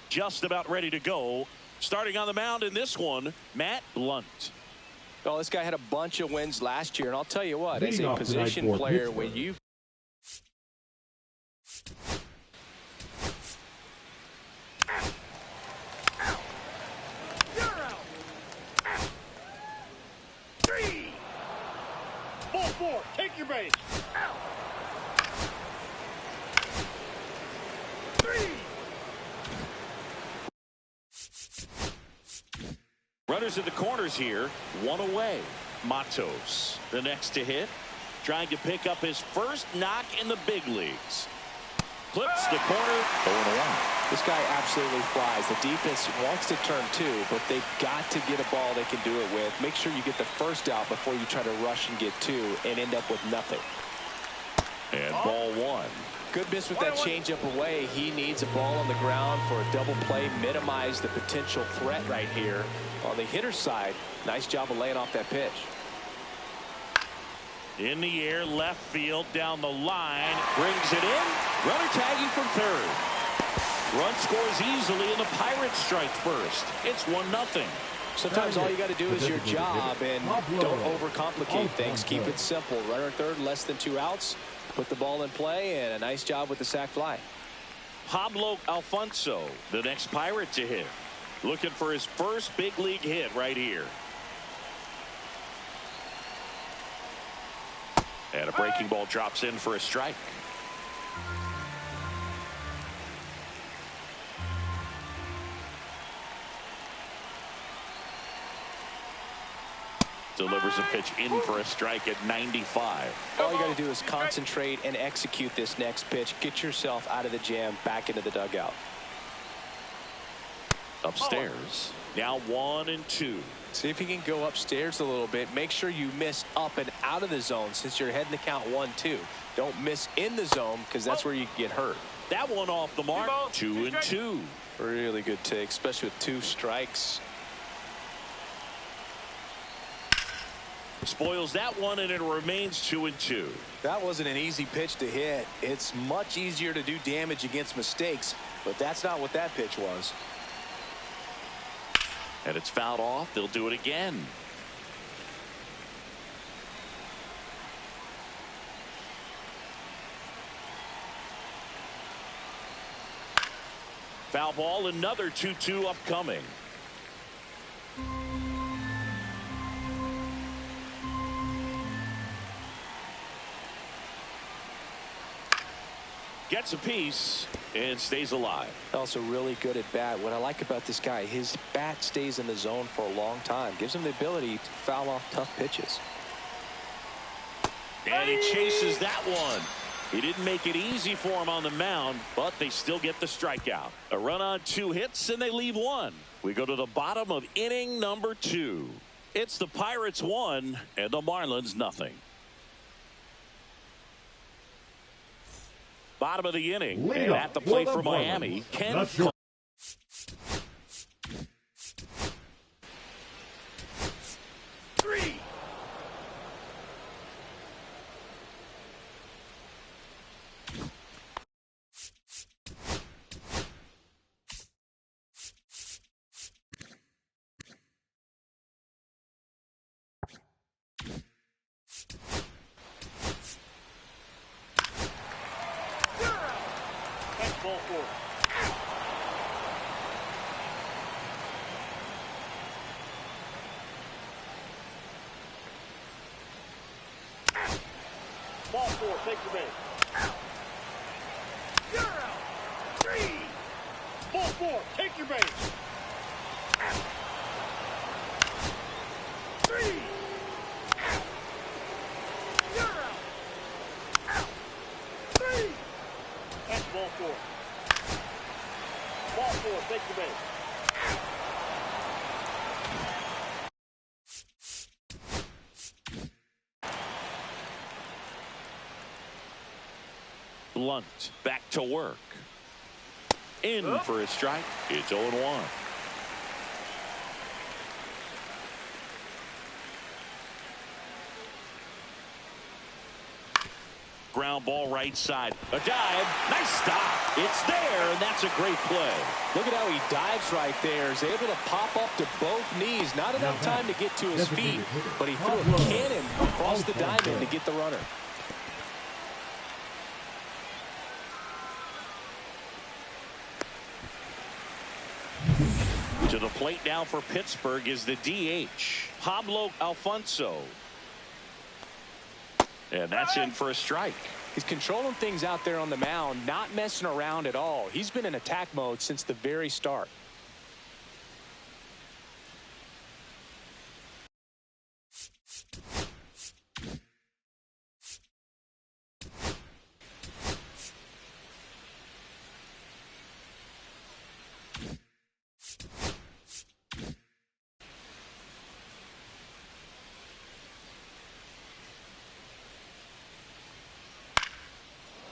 Just about ready to go. Starting on the mound in this one, Matt Blunt. Well, this guy had a bunch of wins last year, and I'll tell you what, as Leading a off tonight position for player, Pittsburgh. when you You're out. 3. Ball 4. Take your base. 3. Runners in the corners here, one away. Matos, the next to hit, trying to pick up his first knock in the big leagues. Clips the corner, 0-1. This guy absolutely flies. The defense wants to turn 2, but they've got to get a ball they can do it with. Make sure you get the first out before you try to rush and get 2 and end up with nothing. And ball 1. Good miss with that changeup away. He needs a ball on the ground for a double play. Minimize the potential threat right here. On the hitter's side, nice job of laying off that pitch. In the air, left field, down the line, brings it in. Runner tagging from third. Run scores easily, and the Pirates strike first. It's 1-0. Sometimes all you got to do is your job, and don't overcomplicate things. Keep it simple. Runner third, less than 2 outs. Put the ball in play, and a nice job with the sac fly. Pablo Alfonso, the next Pirate to hit. Looking for his first big league hit right here. And a breaking ball drops in for a strike. Delivers a pitch in for a strike at 95. All you got to do is concentrate and execute this next pitch. Get yourself out of the jam, back into the dugout. Upstairs. Now 1-2. See if you can go upstairs a little bit. Make sure you miss up and out of the zone since you're heading to count 1-2. Don't miss in the zone because that's where you get hurt. That one off the mark. 2-2. Really good take, especially with 2 strikes. Spoils that one, and it remains 2-2. That wasn't an easy pitch to hit. It's much easier to do damage against mistakes, but that's not what that pitch was. And it's fouled off. They'll do it again. Foul ball, another 2-2 upcoming. Gets a piece and stays alive. Also really good at bat. What I like about this guy, his bat stays in the zone for a long time. Gives him the ability to foul off tough pitches. And he chases that one. He didn't make it easy for him on the mound, but they still get the strikeout. A run on 2 hits, and they leave 1. We go to the bottom of inning number 2. It's the Pirates 1 and the Marlins nothing. Bottom of the inning, and at the plate for Miami, Ken. Ball 4. Ball 4. Take your base. You're out. 3. Ball 4. Take your base. 3. You're out. Ball four, take your base. Blunt back to work. In for a strike. It's 0-1. Ground ball right side. A dive. Nice stop. It's there, and that's a great play. Look at how he dives right there. Is able to pop up to both knees. Not enough time to get to his feet, but he threw a cannon across the diamond to get the runner. To the plate now for Pittsburgh is the DH, Pablo Alfonso. And that's in for a strike. He's controlling things out there on the mound, not messing around at all. He's been in attack mode since the very start.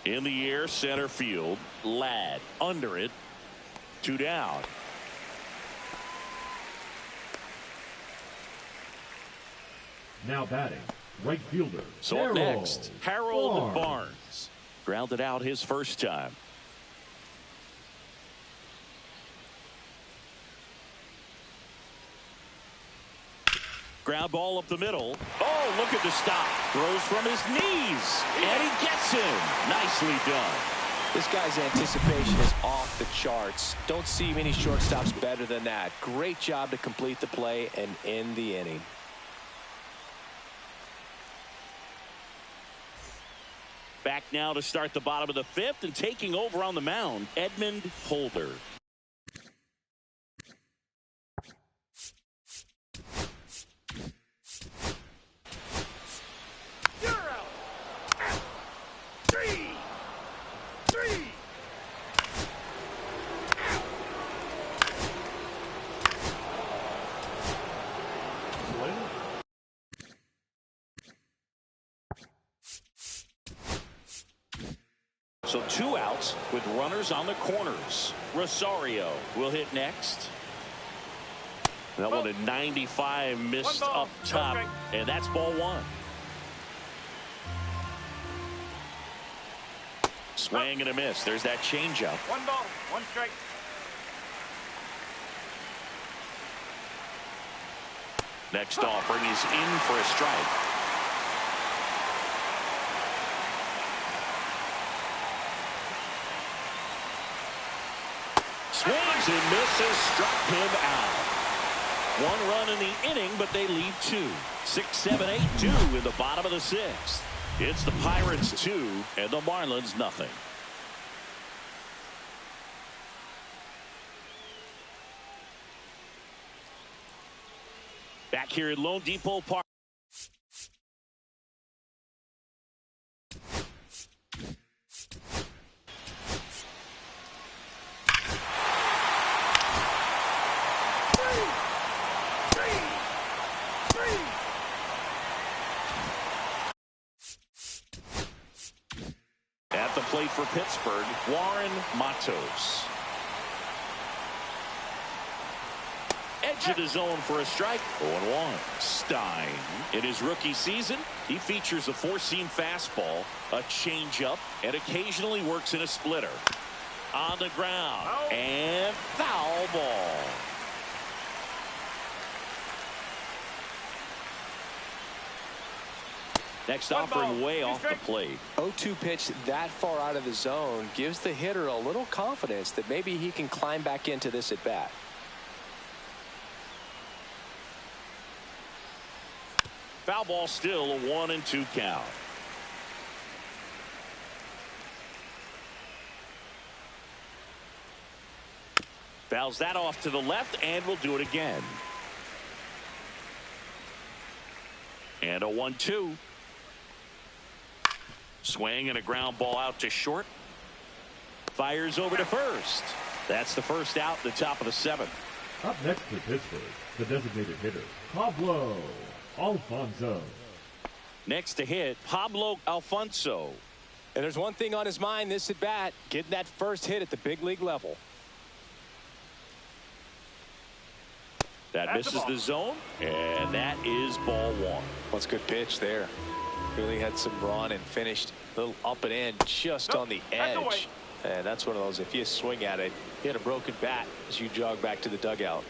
In the air, center field. Ladd under it. 2 down. Now batting, right fielder. So up next, Harold Barnes. Grounded out his first time. Ground ball up the middle. Oh, look at the stop. Throws from his knees. And he gets him. Nicely done. This guy's anticipation is off the charts. Don't see many shortstops better than that. Great job to complete the play and end the inning. Back now to start the bottom of the 5th, and taking over on the mound, Edmund Holder. So 2 outs with runners on the corners. Rosario will hit next. That one at 95 missed up top, and that's ball 1. Swing and a miss. There's that changeup. 1 ball, 1 strike. Next offering is in for a strike. Swings and misses, struck him out. 1 run in the inning, but they leave 2. 6, 7, 8, 2 in the bottom of the 6th. It's the Pirates 2 and the Marlins nothing. Back here at Lone Depot Park. At the plate for Pittsburgh, Warren Matos. Edge of the zone for a strike. 0-1. Stein. In his rookie season, he features a 4-seam fastball, a changeup, and occasionally works in a splitter. On the ground. And foul ball. Next offering way off the plate. 0-2 pitch that far out of the zone gives the hitter a little confidence that maybe he can climb back into this at bat. Foul ball, still a 1-2 count. Fouls that off to the left, and will do it again. And a Fires over to first. That's the first out, the top of the 7th. Up next for Pittsburgh, the designated hitter, Pablo Alfonso. Next to hit, Pablo Alfonso. And there's one thing on his mind this at bat, getting that first hit at the big league level. That misses the zone, and that is ball 1. What's a good pitch there. Really had some run and finished a little up and in just on the edge. And that's one of those, if you swing at it, you hit a broken bat as you jog back to the dugout.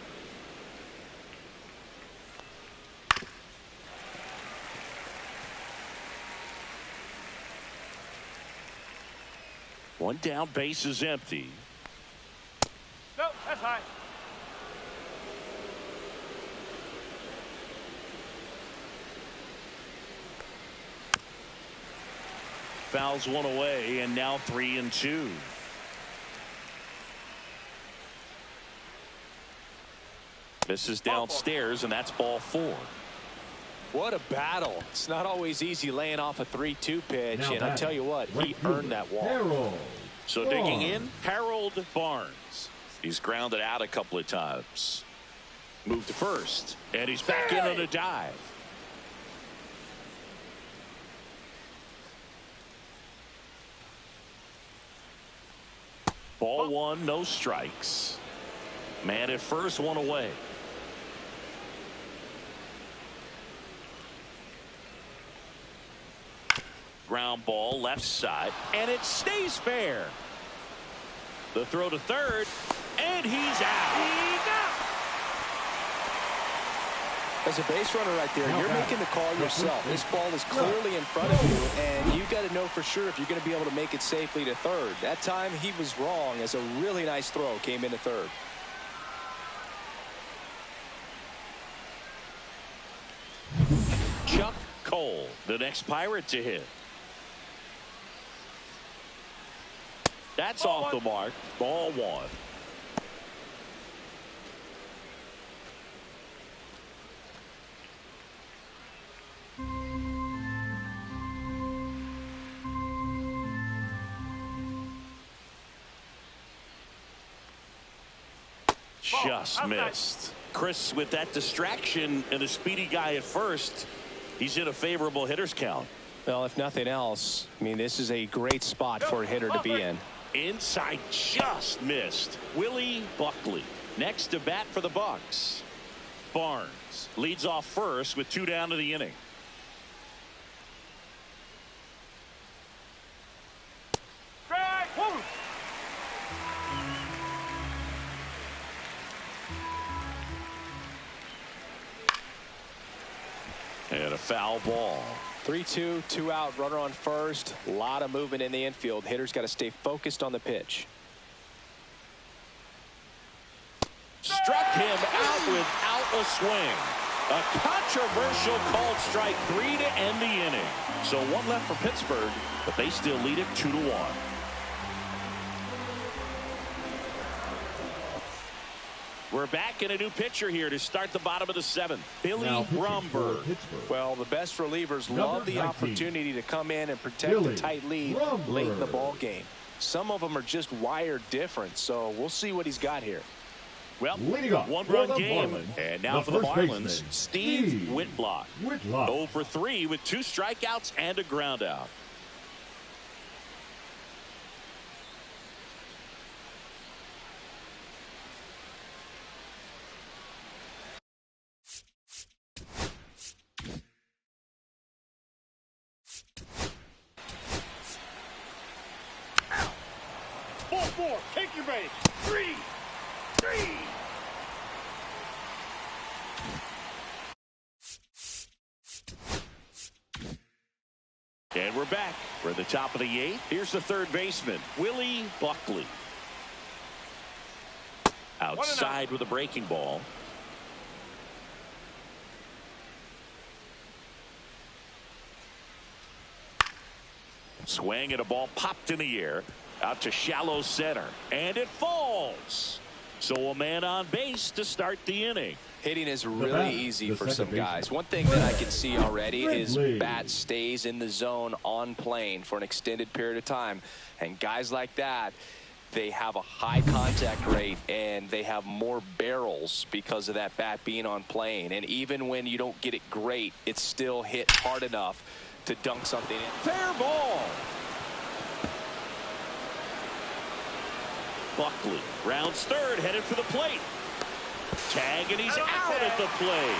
One down, base is empty. No, that's high. Fouls one away, and now 3-2. Misses downstairs, and that's ball 4. What a battle. It's not always easy laying off a 3-2 pitch, and I tell you what, he earned that walk. So digging in, Harold Barnes. He's grounded out a couple of times. Moved to first, and he's back in on a dive. Ball 1, no strikes. Man at first, one away. Ground ball left side, and it stays fair. The throw to third, and he's out. As a base runner right there, you're making the call yourself. This ball is clearly in front of you, and you've got to know for sure if you're going to be able to make it safely to third. That time he was wrong, as a really nice throw came into third. Chuck Cole, the next Pirate to hit. That's off the mark. Ball 1. Just missed. Chris, with that distraction and a speedy guy at first, he's in a favorable hitter's count. Well, if nothing else, I mean, this is a great spot for a hitter to be in. Inside, just missed. Willie Buckley next to bat for the Bucks. Barnes leads off first with 2 down to the inning. And a foul ball. 3-2, 2 out, runner on first. A lot of movement in the infield. Hitter's got to stay focused on the pitch. Struck him out without a swing. A controversial called strike 3 to end the inning. So 1 left for Pittsburgh, but they still lead it 2-1. We're back in a new pitcher here to start the bottom of the 7th. Billy Bromberg. Well, the best relievers love the opportunity to come in and protect the tight lead late in the ball game. Some of them are just wired different, so we'll see what he's got here. Well, 1-run game, and now for the Marlins, Steve Whitlock. 0 for 3 with 2 strikeouts and a ground out. Ball 4, take your base. 3. And we're back. We're at the top of the 8th. Here's the third baseman, Willie Buckley. Outside with a breaking ball. Swing and a ball popped in the air. Out to shallow center. And it falls. So a man on base to start the inning. Hitting is really easy for some guys. One thing that I can see already is bat stays in the zone on plane for an extended period of time. And guys like that, they have a high contact rate and they have more barrels because of that bat being on plane. And even when you don't get it great, it's still hit hard enough to dunk something in. Fair ball. Buckley rounds third, headed for the plate. Tag, and he's out at the plate.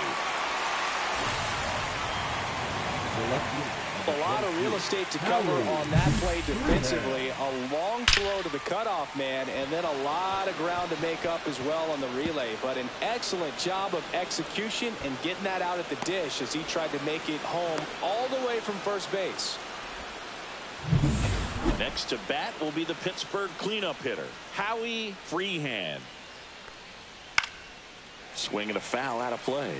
A lot of real estate to cover on that play defensively. A long throw to the cutoff man, and then a lot of ground to make up as well on the relay. But an excellent job of execution and getting that out at the dish as he tried to make it home all the way from first base. Next to bat will be the Pittsburgh cleanup hitter, Howie Freehand. Swinging a foul out of play.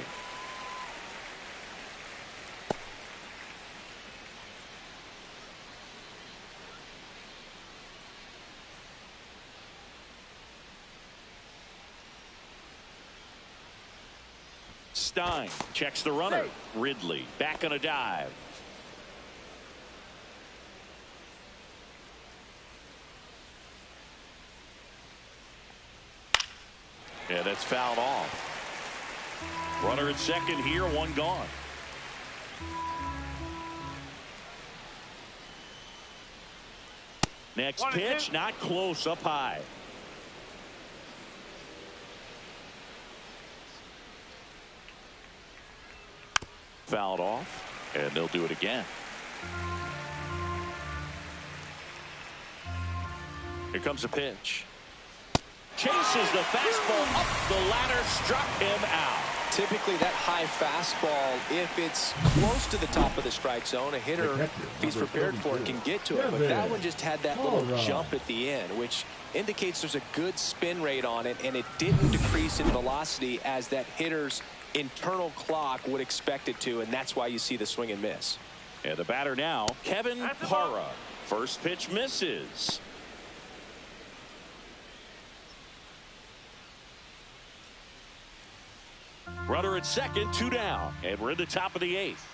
Stein checks the runner. Ridley back on a dive. Yeah, that's fouled off. Runner at second here, one gone. Next pitch, not close, up high. Fouled off, and they'll do it again. Here comes a pitch. Chases the fastball up the ladder, struck him out. Typically that high fastball, if it's close to the top of the strike zone, a hitter, if he's prepared for it, can get to it. But that one just had that little jump at the end, which indicates there's a good spin rate on it, and it didn't decrease in velocity as that hitter's internal clock would expect it to, and that's why you see the swing and miss. And the batter now, Kevin Parra. First pitch misses. Runner at second, two down, and we're in the top of the eighth.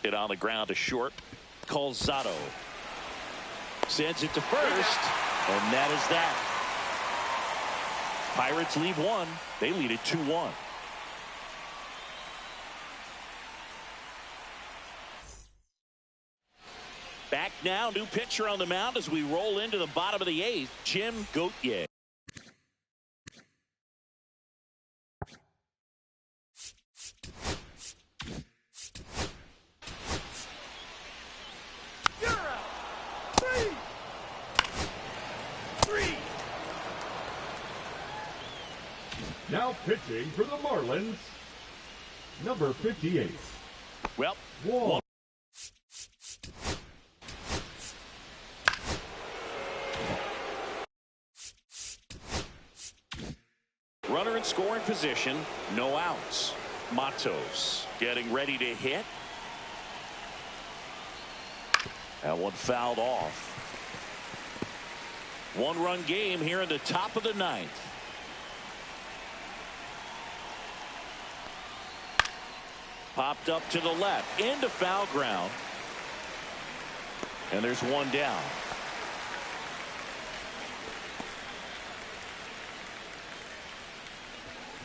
Hit on the ground to short. Calzado sends it to first, and that is that. Pirates lead one. They lead it 2-1. Back now, new pitcher on the mound as we roll into the bottom of the eighth, Jim Gauthier. Now pitching for the Marlins, number 58. Well, Whoa. Runner in scoring position, no outs. Matos getting ready to hit. That one fouled off. One-run game here in the top of the ninth. Popped up to the left into foul ground, and there's one down.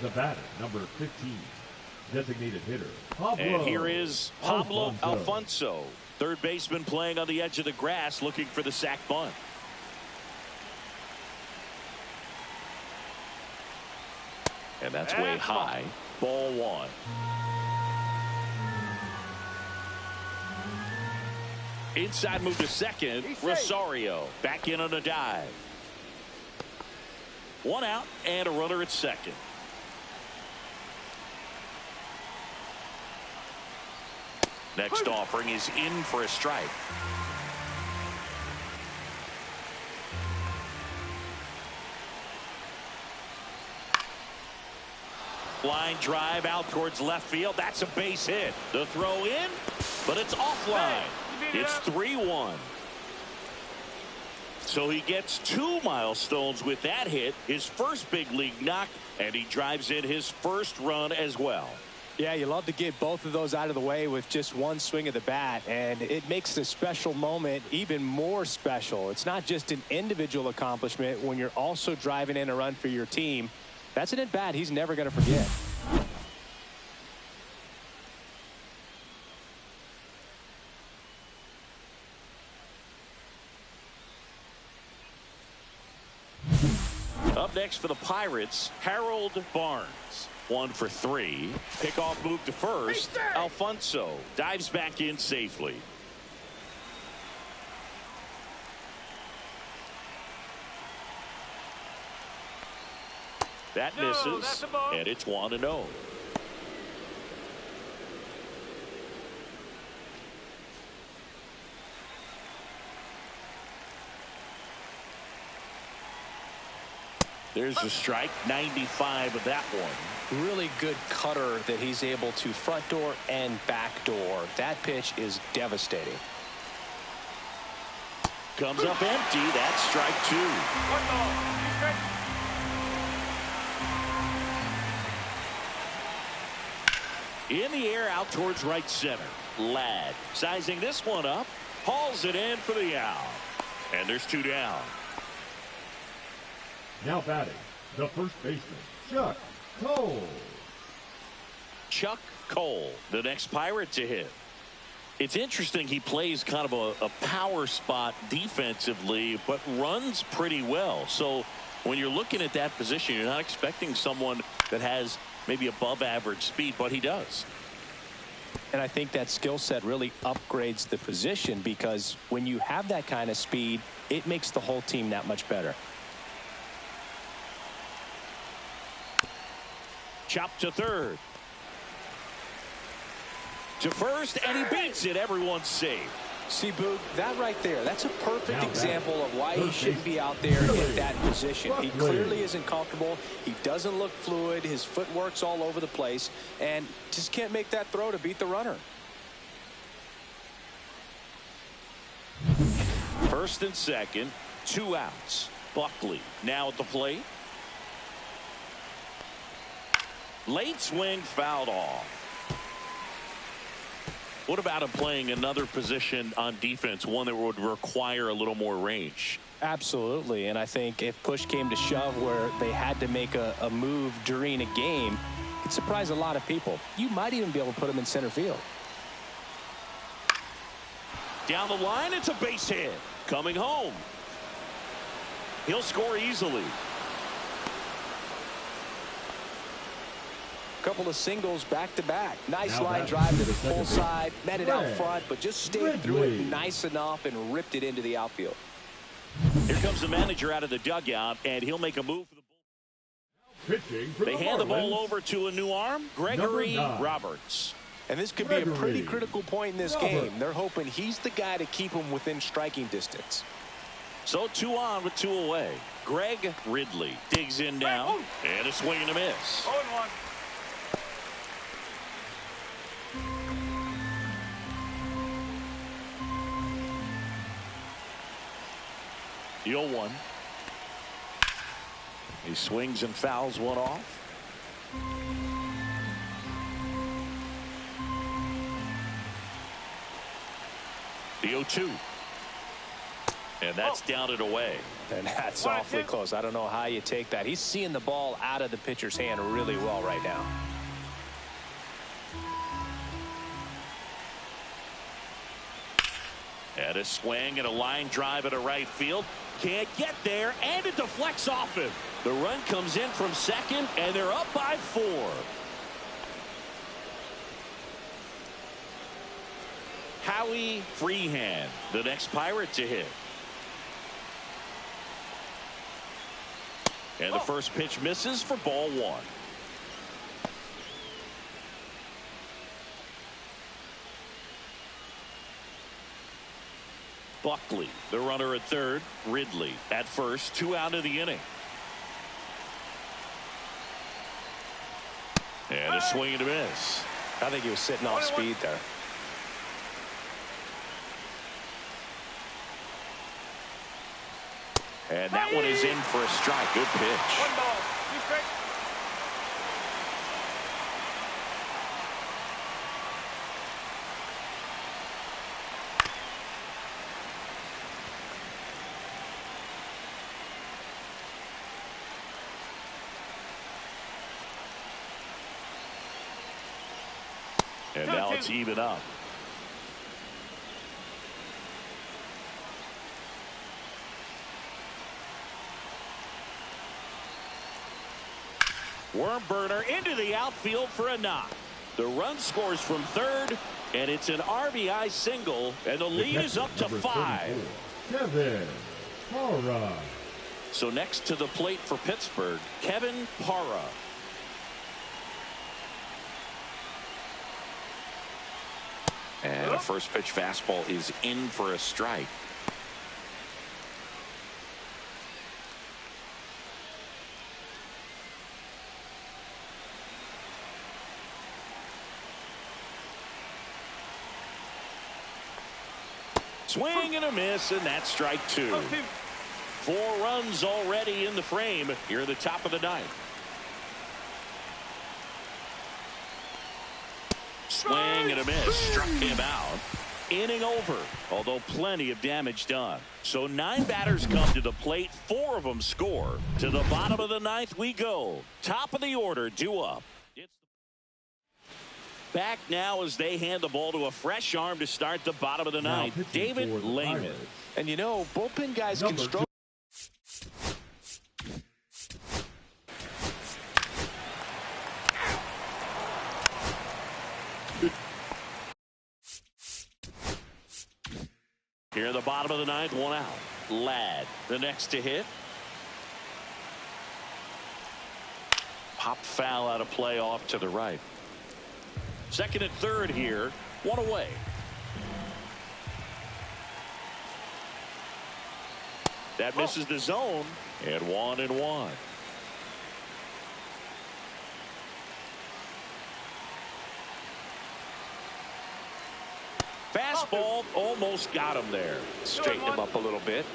The batter, number 15, designated hitter, Pablo. And here is Pablo Alfonso, third baseman playing on the edge of the grass, looking for the sac bunt. And that's way high. Ball one. Inside move to second. Rosario back in on a dive. One out and a runner at second. Next offering is in for a strike. Line drive out towards left field. That's a base hit. The throw in, but it's offline. It's 3-1. So he gets 2 milestones with that hit, his first big league knock, and he drives in his first run as well. Yeah, you love to get both of those out of the way with just one swing of the bat, and it makes the special moment even more special. It's not just an individual accomplishment when you're also driving in a run for your team. That's an at-bat he's never going to forget. Up next for the Pirates, Harold Barnes. 1 for 3. Pickoff move to first. Alfonso dives back in safely. That misses, and it's 1-0. There's a strike, 95 of that one. Really good cutter that he's able to front door and back door. That pitch is devastating. Comes up empty. That's strike 2. In the air out towards right center. Ladd sizing this one up. Hauls it in for the out. And there's 2 down. Now batting, the first baseman, Chuck Cole. Chuck Cole, the next Pirate to hit. It's interesting he plays kind of a power spot defensively, but runs pretty well. So when you're looking at that position, you're not expecting someone that has maybe above average speed, but he does. And I think that skill set really upgrades the position, because when you have that kind of speed, it makes the whole team that much better. Chop to third. To first, and he beats it. Everyone's safe. See, Boog, that right there, that's a perfect example of why he shouldn't be out there in that position. He clearly isn't comfortable. He doesn't look fluid. His footwork's all over the place, and just can't make that throw to beat the runner. First and second, 2 outs. Buckley now at the plate. Late swing, fouled off. What about him playing another position on defense, one that would require a little more range? Absolutely, and I think if push came to shove where they had to make a move during a game, it'd surprise a lot of people. You might even be able to put him in center field. Down the line, it's a base hit. Coming home. He'll score easily. Couple of singles back to back. Nice line drive to the full side, met it out front, but just stayed through it nice enough and ripped it into the outfield. Here comes the manager out of the dugout, and he'll make a move for the bull. They hand the ball over to a new arm, Gregory Roberts. And this could be a pretty critical point in this game. They're hoping he's the guy to keep them within striking distance. So 2 on with 2 away. Greg Ridley digs in now, and a swing and a miss. 0-1. The 0-1. He swings and fouls one off. The 0-2. And that's down and away. And that's awfully close. I don't know how you take that. He's seeing the ball out of the pitcher's hand really well right now. And a swing and a line drive at a right field. Can't get there, and it deflects off him. The run comes in from second, and they're up by 4. Howie Freehan, the next Pirate to hit. And the first pitch misses for ball 1. Buckley, the runner at third. Ridley at first. 2 out of the inning. And a swing and a miss. I think he was sitting off speed there. And that one is in for a strike. Good pitch. 1 ball. And now it's even up. Worm burner into the outfield for a knock. The run scores from third, and it's an RBI single, and the lead is up to 5. Kevin Parra. So next to the plate for Pittsburgh, Kevin Parra. And a first pitch fastball is in for a strike. Swing and a miss, and that's strike 2. 4 runs already in the frame here at the top of the ninth. Swing and a miss, struck him out. Inning over, although plenty of damage done. So 9 batters come to the plate, 4 of them score. To the bottom of the ninth we go. Top of the order, due up. It's back now as they hand the ball to a fresh arm to start the bottom of the ninth, David Lehman. And you know, bullpen guys can struggle. Here at the bottom of the ninth, 1 out. Ladd, the next to hit. Pop foul out of play off to the right. Second and third here, 1 away. That misses the zone, and 1-1. Fastball almost got him there. Straighten him up a little bit.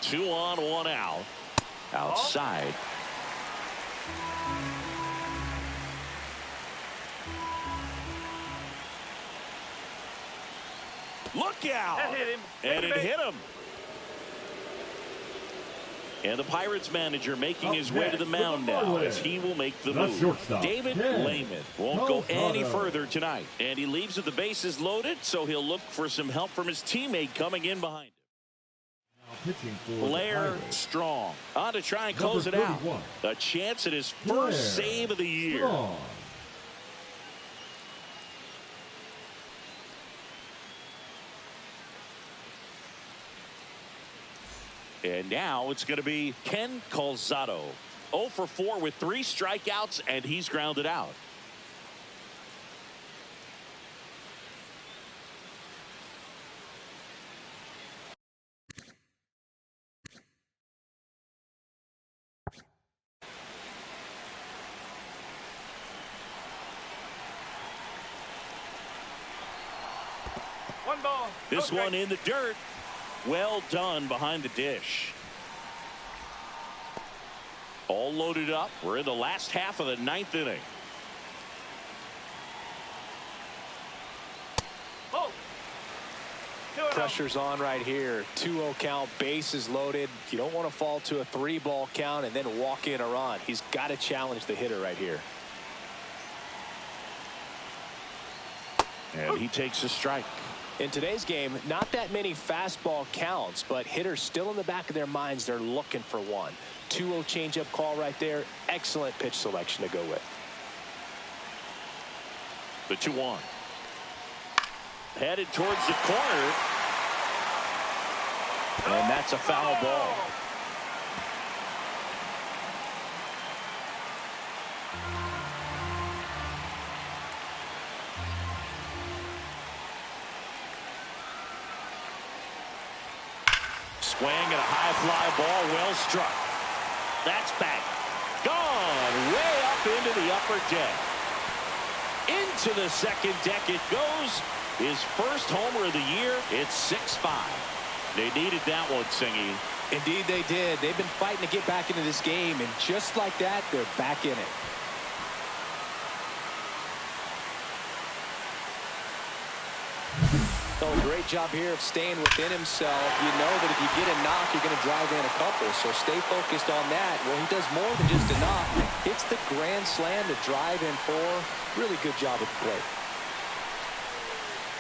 Two on, 1 out. Outside. Look out! That hit him. And it hit him. And the Pirates manager making his way to the mound now as he will make the move. David Lehman won't go any further tonight. And he leaves with the bases loaded, so he'll look for some help from his teammate coming in behind him. Blair Strong on to try and close it out. A chance at his first save of the year. And now it's going to be Ken Calzado. 0 for 4 with 3 strikeouts, and he's grounded out. One ball. This one in the dirt. Well done behind the dish. All loaded up. We're in the last half of the 9th inning. Oh. Pressure's on right here. 2-0 count, bases loaded. You don't want to fall to a 3-ball count and then walk in a run. He's got to challenge the hitter right here. And he takes a strike. In today's game, not that many fastball counts, but hitters still in the back of their minds, they're looking for one. 2-0 changeup call right there. Excellent pitch selection to go with. The 2-1. Headed towards the corner. And that's a foul ball. Swing and a high fly ball, well struck. That's back. Gone way up into the upper deck. Into the second deck it goes. His first homer of the year. It's 6-5. They needed that one, Singy. Indeed they did. They've been fighting to get back into this game, and just like that, they're back in it. Oh, great job here of staying within himself. You know that if you get a knock, you're going to drive in a couple. So stay focused on that. Well, he does more than just a knock. Hits the grand slam to drive in 4. Really good job at the plate.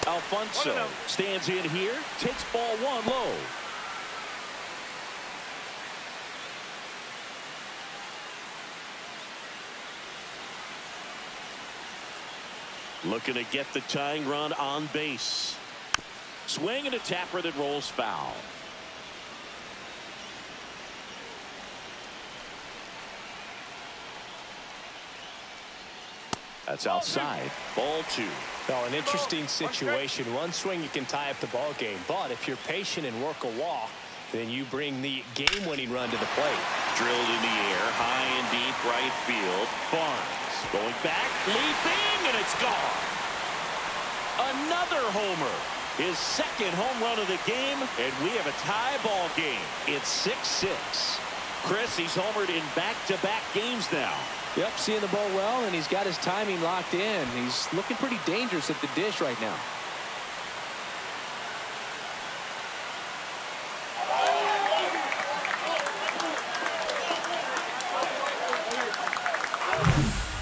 Alfonso stands in here, takes ball 1 low. Looking to get the tying run on base. Swing and a tapper that rolls foul. That's outside. Ball 2. Well, an interesting situation. One swing, you can tie up the ball game. But if you're patient and work a walk, then you bring the game-winning run to the plate. Drilled in the air, high and deep right field. Barnes going back, leaping, and it's gone. Another homer. His second home run of the game, and we have a tie ball game. It's 6-6. Chris, he's homered in back-to-back games now. Yep, seeing the ball well, and he's got his timing locked in. He's looking pretty dangerous at the dish right now.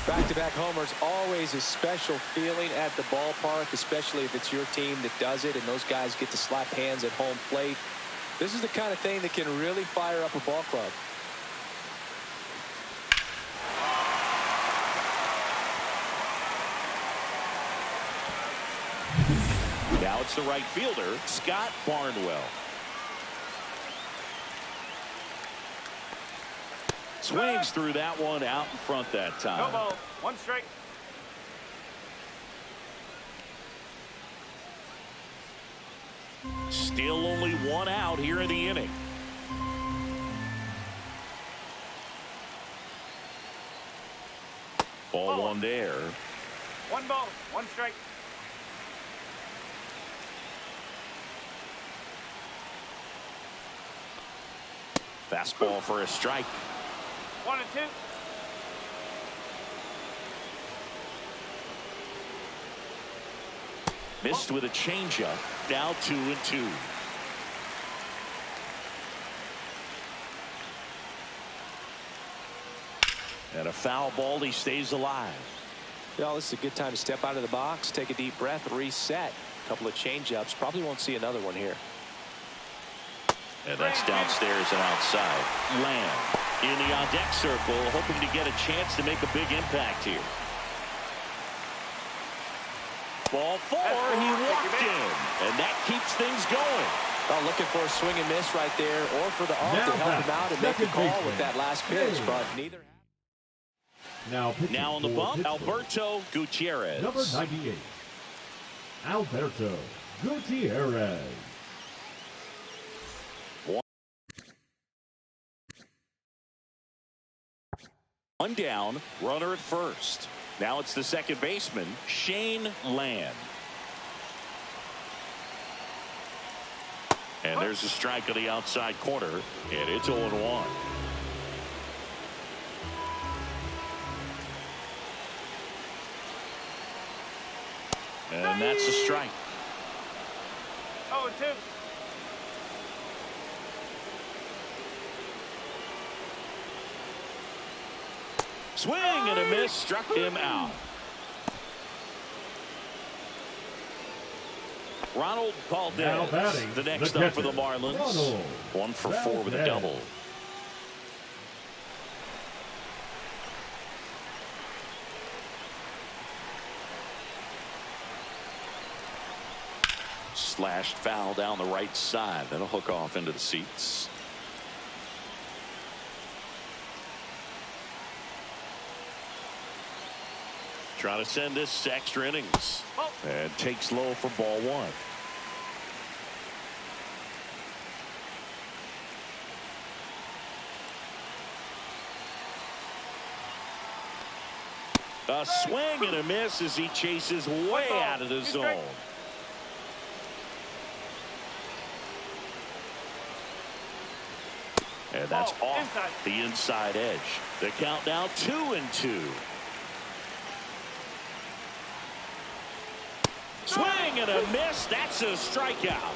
Back-to-back homers, always a special feeling at the ballpark, especially if it's your team that does it and those guys get to slap hands at home plate. This is the kind of thing that can really fire up a ball club. Now it's the right fielder, Scott Barnwell. Swings through that one out in front that time. No ball. 1 strike. Still only 1 out here in the inning. Ball 1 there. 1 ball. 1 strike. Fastball for a strike. 1 and 2. Missed with a changeup. Now 2-2. And a foul ball. He stays alive. Well, this is a good time to step out of the box, take a deep breath, reset. A couple of changeups. Probably won't see another one here. And that's downstairs and outside. Lamb in the on-deck circle, hoping to get a chance to make a big impact here. Ball 4, he walked in, and that keeps things going. Well, looking for a swing and miss right there, or for the ump to help him out and make the call with that last pitch, but neither. Now on the bump, Alberto Gutierrez. Number 98, Alberto Gutierrez. One down, runner at first. Now it's the second baseman, Shane Land. And there's a strike on the outside corner, and it's 0-1. And that's a strike. 0 and 2. Swing and a miss, struck him out. Ronald Valdez, the next up for the Marlins. 1 for 4 with a double. Slashed foul down the right side. That'll hook off into the seats. Trying to send this to extra innings. And takes low for ball 1. A swing and a miss as he chases way out of the zone. And that's off the inside edge. The count now 2-2. Swing swing and a miss. That's a strikeout.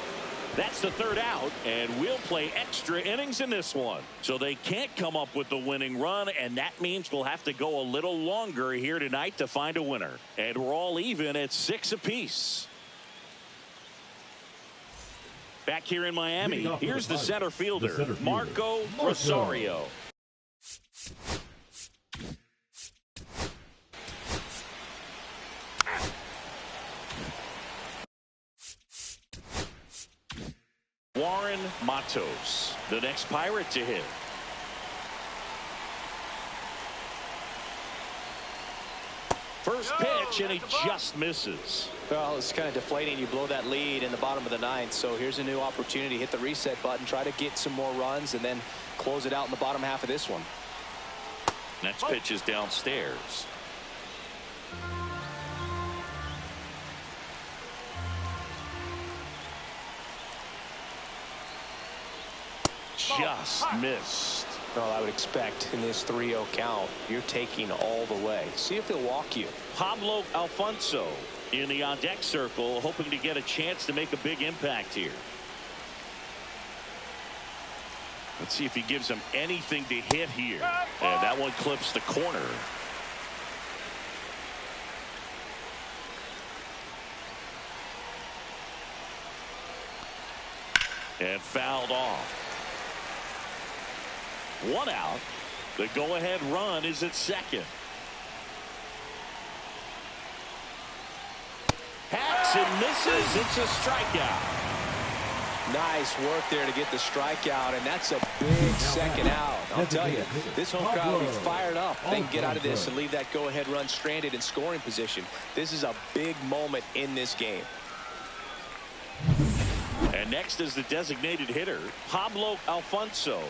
That's the third out, and we'll play extra innings in this one. So they can't come up with the winning run, and that means we'll have to go a little longer here tonight to find a winner. And we're all even at 6 apiece. Back here in Miami, here's the center fielder, Marco Rosario. Warren Matos, the next Pirate to hit. First pitch, and he just misses. Well, it's kind of deflating. You blow that lead in the bottom of the ninth. So here's a new opportunity. Hit the reset button, try to get some more runs, and then close it out in the bottom half of this one. Next pitch is downstairs. Just missed. Well, I would expect in this 3-0 count, you're taking all the way. See if he'll walk you. Pablo Alfonso in the on-deck circle, hoping to get a chance to make a big impact here. Let's see if he gives him anything to hit here. And that one clips the corner. And fouled off. 1 out. The go-ahead run is at second. Hacks and misses. It's a strikeout. Nice work there to get the strikeout, and that's a big second out. I'll tell you, this home crowd will be fired up. They can get out of this and leave that go-ahead run stranded in scoring position. This is a big moment in this game. And next is the designated hitter, Pablo Alfonso.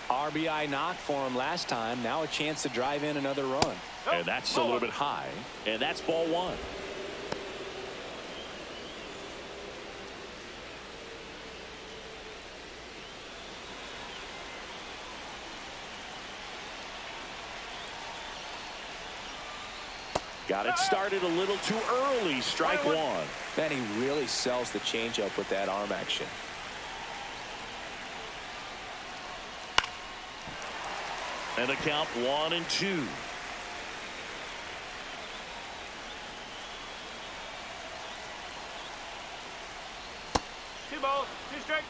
RBI knock for him last time. Now a chance to drive in another run. And that's a little bit high. And that's ball 1. Got it started a little too early. Strike 1. Man, he really sells the changeup with that arm action. And the count 1-2. 2 balls, 2 strikes.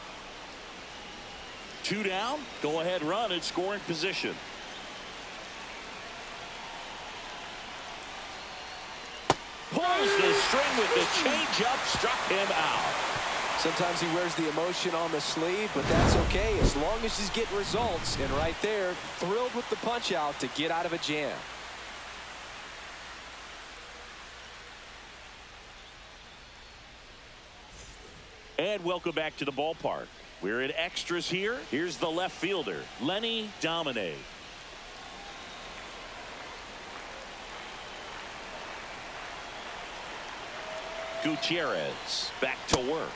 2 down. Go ahead run in scoring position. Pulls the string with the changeup, struck him out. Sometimes he wears the emotion on the sleeve, but that's okay as long as he's getting results. And right there, thrilled with the punch out to get out of a jam. And welcome back to the ballpark. We're in extras here. Here's the left fielder, Lenny Domine. Gutierrez back to work.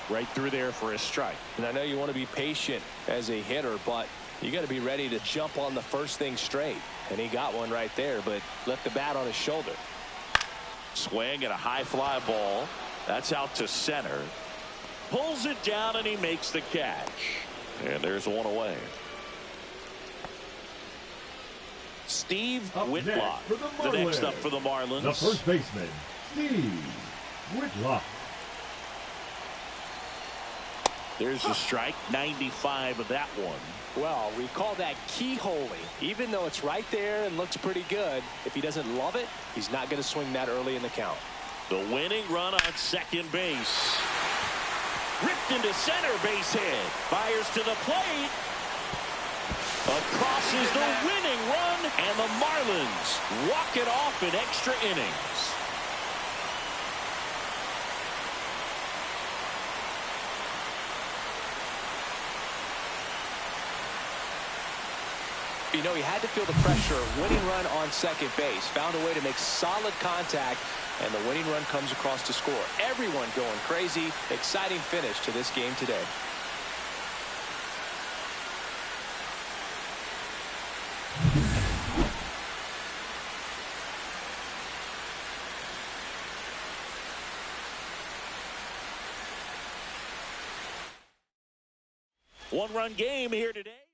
Right through there for a strike. And I know you want to be patient as a hitter, but you got to be ready to jump on the first thing straight. And he got one right there, but left the bat on his shoulder. Swing and a high fly ball. That's out to center. Pulls it down and he makes the catch. And there's one away. Steve Whitlock, the next up for the Marlins. The first baseman, Steve Whitlock. There's the strike, 95 of that one. Well, we call that keyholing. Even though it's right there and looks pretty good, if he doesn't love it, he's not going to swing that early in the count. The winning run on second base. Ripped into center base hit. Fires to the plate. Across is the winning run, and the Marlins walk it off in extra innings. You know, he had to feel the pressure. Winning run on second base. Found a way to make solid contact, and the winning run comes across to score. Everyone going crazy. Exciting finish to this game today. One-run game here today.